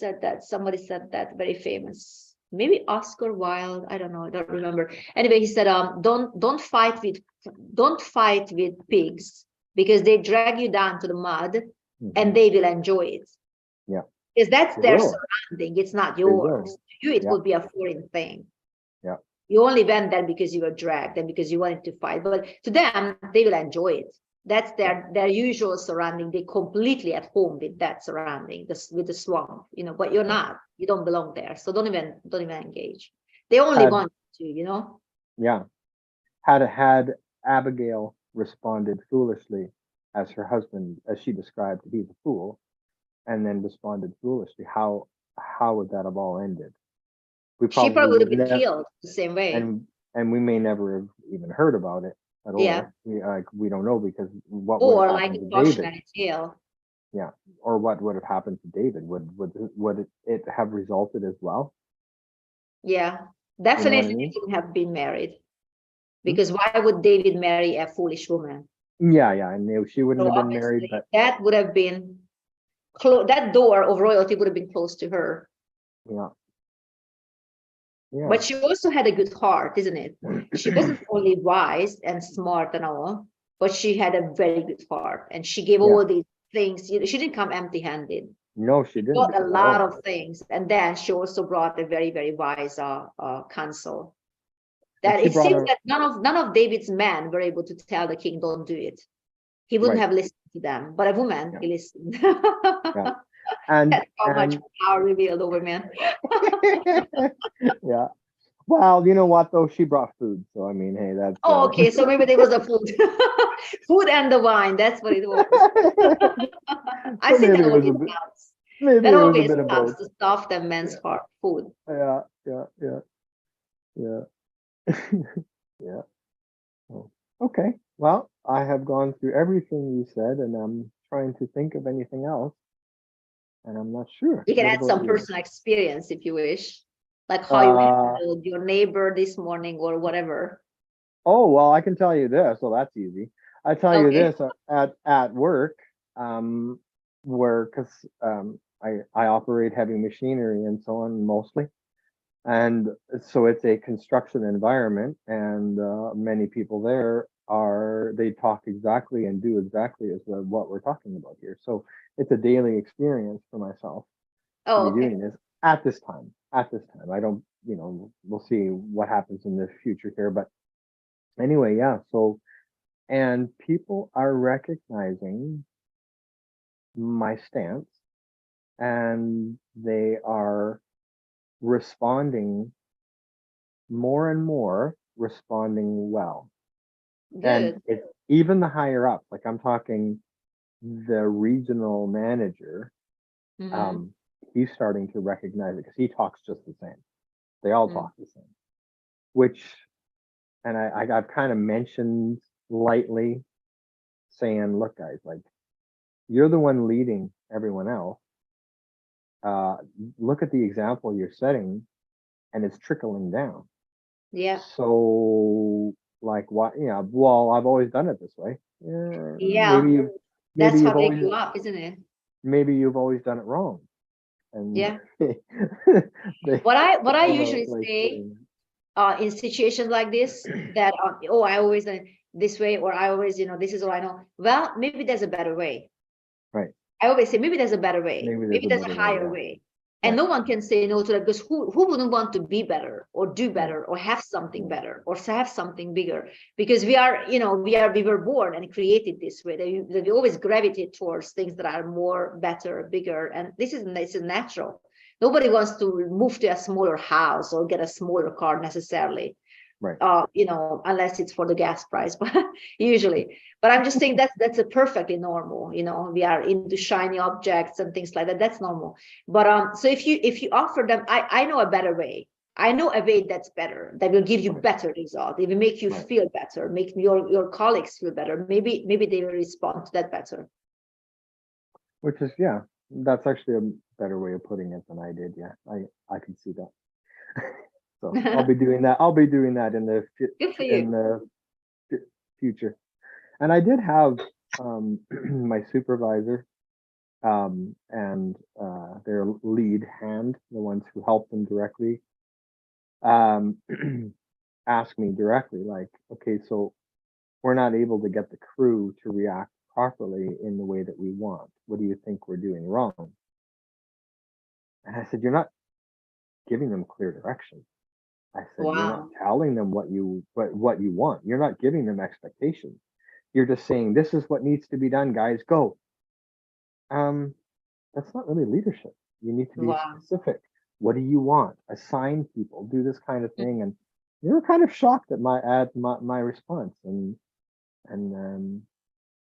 said that? Somebody said that, very famous. Maybe Oscar Wilde. I don't know. I don't remember. Anyway, he said, don't fight with pigs, because they drag you down to the mud and they will enjoy it. Yeah. Because that's They their will. surrounding. It's not They will. yours. To you, it Yeah. would be a foreign thing. Yeah. You only went there because you were dragged and because you wanted to fight. But to them, they will enjoy it. That's their usual surrounding. They're completely at home with that surrounding, with the swamp, you know, but you're not. You don't belong there. So don't even engage. They only want to, you know. Yeah. Had Abigail responded foolishly, as her husband, as she described, he's a fool, and then responded foolishly, how would that have all ended? We She probably probably would would have been never, killed the same way. and we may never have even heard about it at all. Yeah. We don't know, because what would Or have like happened a to David? cautionary tale. Yeah. Or what would have happened to David? Would it have resulted as well? Yeah. You know what I Definitely mean? they wouldn't have been married. Because why would David marry a foolish woman? Yeah, I knew she wouldn't So have been married, obviously but that would have been that door of royalty would have been closed to her. yeah. But she also had a good heart, isn't it? She wasn't only wise and smart and all, but she had a very good heart, and she gave all these things. You know, she didn't come empty-handed. No, she didn't. Brought a lot of things, and then she also brought a very, very wise counsel. That it seems that none of David's men were able to tell the king, "Don't do it." He wouldn't have listened to them, but a woman, he listened. And that's how much power revealed over men. Yeah. Well, you know what though? She brought food, so I mean, hey, that's. Okay, so maybe there was a food, food and the wine. That's what it was. I think that always counts. Maybe that it was always a bit of counts both. to soften men's heart. Food. Yeah. Yeah. Oh, okay. Well, I have gone through everything you said, and I'm trying to think of anything else, and I'm not sure. You can What add about some you? personal experience if you wish, like how you handled your neighbor this morning or whatever. Oh, well, I can tell you this. Well, that's easy. I tell you this at work, where because I operate heavy machinery and so on mostly, and so it's a construction environment, and many people there they talk exactly and do exactly as what we're talking about here. So it's a daily experience for myself to be doing this at this time. At this time, I don't, we'll see what happens in the future here, but anyway, yeah. So, and people are recognizing my stance, and they are responding more and more, responding well. Good. And it's even the higher up, like I'm talking the regional manager, he's starting to recognize it because he talks just the same. They all talk the same, which, and I've kind of mentioned lightly saying, look, guys, like, you're the one leading everyone else. Look at the example you're setting, and it's trickling down. Yeah. So, like, what? Yeah. Well, I've always done it this way. Yeah. Maybe that's how you've they always, grew up, isn't it? Maybe you've always done it wrong. And yeah. What I usually say in situations like this, that I always done it this way, or I always, this is all I know. Well, maybe there's a better way. Right. I always say maybe there's a better way. Maybe there's a higher way. And no one can say no to that, because who wouldn't want to be better or do better or have something better or have something bigger? Because we were born and created this way. That we always gravitate towards things that are more, better, bigger, and this is natural. Nobody wants to move to a smaller house or get a smaller car necessarily. Right. Unless it's for the gas price, but usually. But I'm just saying that's a perfectly normal. We are into shiny objects and things like that. That's normal. But so if you offer them, I know a better way. I know a way that's better, that will give you Right. better result. It will make you Right. feel better, make your colleagues feel better. Maybe they will respond to that better. Which is, yeah, that's actually a better way of putting it than I did. Yeah, I can see that. So I'll be doing that. I'll be doing that in the Good for in you. the future. And I did have my supervisor and their lead hand, the ones who helped them directly, um, ask me directly, like, okay, so we're not able to get the crew to react properly in the way that we want. What do you think we're doing wrong? And I said, you're not giving them clear direction. I said, you're not Wow. telling them what you want. You're not giving them expectations. You're just saying, this is what needs to be done, guys, go. Um, that's not really leadership. You need to be Wow. specific. What do you want? Assign people, do this kind of thing. And they were kind of shocked at my response. And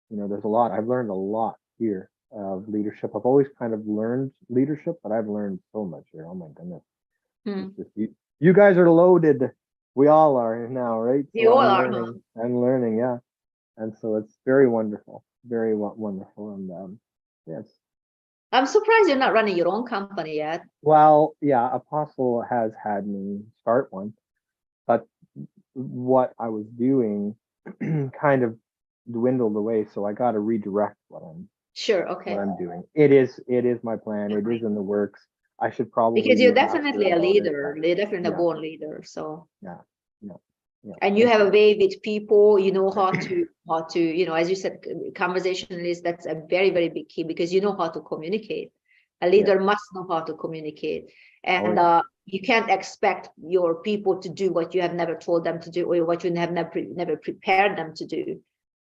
there's a lot. I've learned a lot here of leadership. I've always kind of learned leadership, but I've learned so much here. Oh my goodness. Hmm. It's just you guys are loaded. We all are now, right? You So all are, huh? I'm learning, yeah. And so it's very wonderful, very wonderful. And yes. I'm surprised you're not running your own company yet. Well, yeah, Apostle has had me start one, but what I was doing kind of dwindled away, so I got to redirect Sure, what okay. I'm doing. It is my plan. It is in the works. I should probably Because you're be faster definitely a about it, leader. but You're definitely a yeah, born leader. So, yeah, yeah, yeah. and you Thank have you. a way with people, you know how to, as you said, conversationalist, that's a very, very big key because you know how to communicate. A Yeah. leader must know how to communicate. Oh And yeah. you can't expect your people to do what you have never told them to do or what you have never prepared them to do,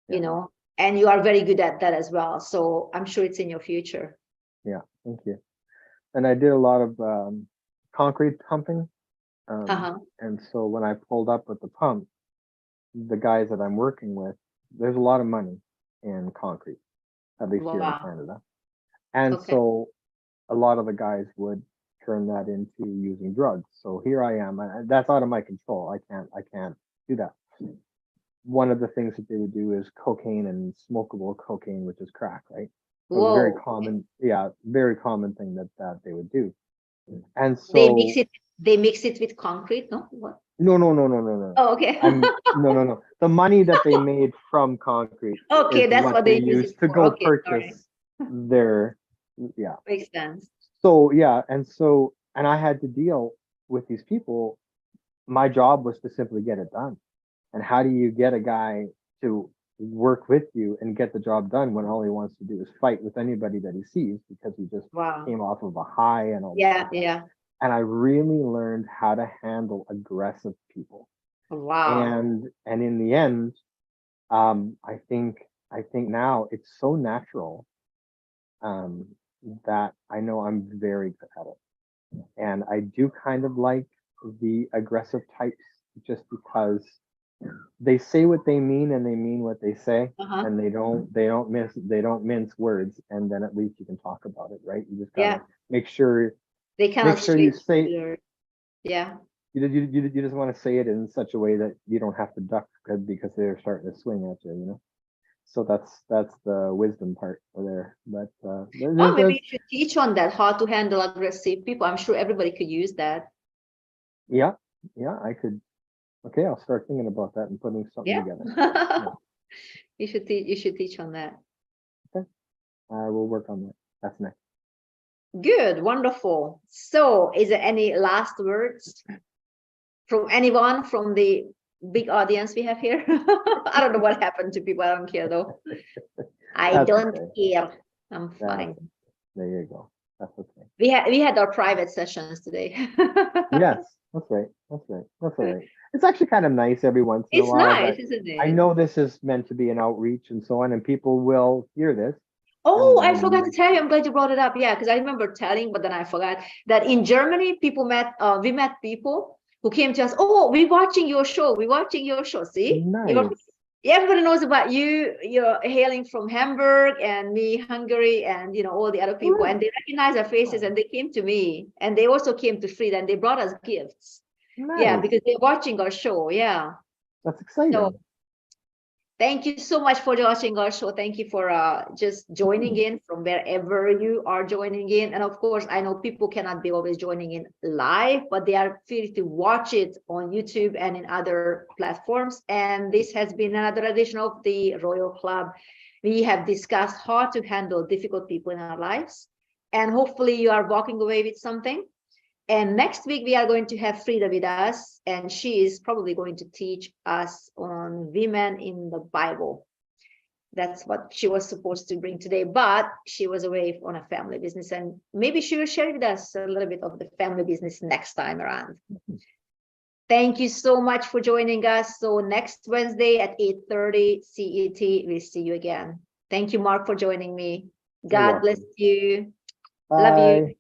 Yeah. and you are very good at that as well. So I'm sure it's in your future. Yeah. Thank you. And I did a lot of concrete pumping. Uh-huh. And so when I pulled up with the pump, the guys that I'm working with, there's a lot of money in concrete, at least here in Wow. Canada. And Okay. so a lot of the guys would turn that into using drugs. So here I am. That's out of my control. I can't do that. One of the things that they would do is cocaine and smokable cocaine, which is crack, right? So it was a very Whoa. common, yeah, very common thing that they would do. And They mix so it, they mix it with concrete, no? What? no, no, no, no, no, no. Oh, okay. No, no, no. The money that they made from concrete Okay, is that's what what they they use it used to for. go Okay, sorry. purchase their, yeah. Makes sense. So yeah, and I had to deal with these people. My job was to simply get it done. And how do you get a guy to work with you and get the job done when all he wants to do is fight with anybody that he sees because he just Wow. came off of a high and all this Yeah, stuff? yeah. And I really learned how to handle aggressive people. Wow. And in the end, I think now it's so natural um, that I know I'm very good at it. And I do kind of like the aggressive types just because they say what they mean and they mean what they say, Uh-huh. and they don't mince words, and then at least you can talk about it, right? You just Yeah. gotta make sure They cannot make sure you straight say shooter. Yeah. you just want to say it in such a way that you don't have to duck because they're starting to swing at you. So that's the wisdom part for there. But Oh, maybe there's you should teach on that, how to handle aggressive people. I'm sure everybody could use that. yeah, yeah, I could. Okay, I'll start thinking about that and putting something Yeah. together. Yeah, You should teach on that. okay, I will work on that. That's next. Good, wonderful. So, is there any last words from anyone from the big audience we have here? I don't know what happened to people. I don't care though. I That's don't okay. care. I'm That's fine. There you go. That's okay. We had our private sessions today. Yes, that's right. That's right. That's all right. It's actually kind of nice every once in a It's while nice, that isn't I it? know this is meant to be an outreach and so on, and people will hear this, Oh, I And forgot to tell you. I'm glad you brought it up. Yeah, because I remember telling, but then I forgot that in Germany, we met people who came to us. Oh, we're watching your show. We're watching your show. See, nice. everybody knows about you. You're hailing from Hamburg and me, Hungary, and all the other people, and they recognize our faces, and they came to me, and they also came to Frida, and they brought us gifts. Yeah, Nice. because they're watching our show. Yeah. That's exciting. So thank you so much for watching our show. Thank you for just joining in from wherever you are joining in. And of course, I know people cannot be always joining in live, but they are free to watch it on YouTube and in other platforms. And this has been another edition of the Royal Club. We have discussed how to handle difficult people in our lives. And hopefully you are walking away with something. And next week, we are going to have Frida with us, and she is probably going to teach us on women in the Bible. That's what she was supposed to bring today, but she was away on a family business, and maybe she will share with us a little bit of the family business next time around. Thank you so much for joining us. So next Wednesday at 8:30 CET, we'll see you again. Thank you, Mark, for joining me. God bless you. Love you. Bye.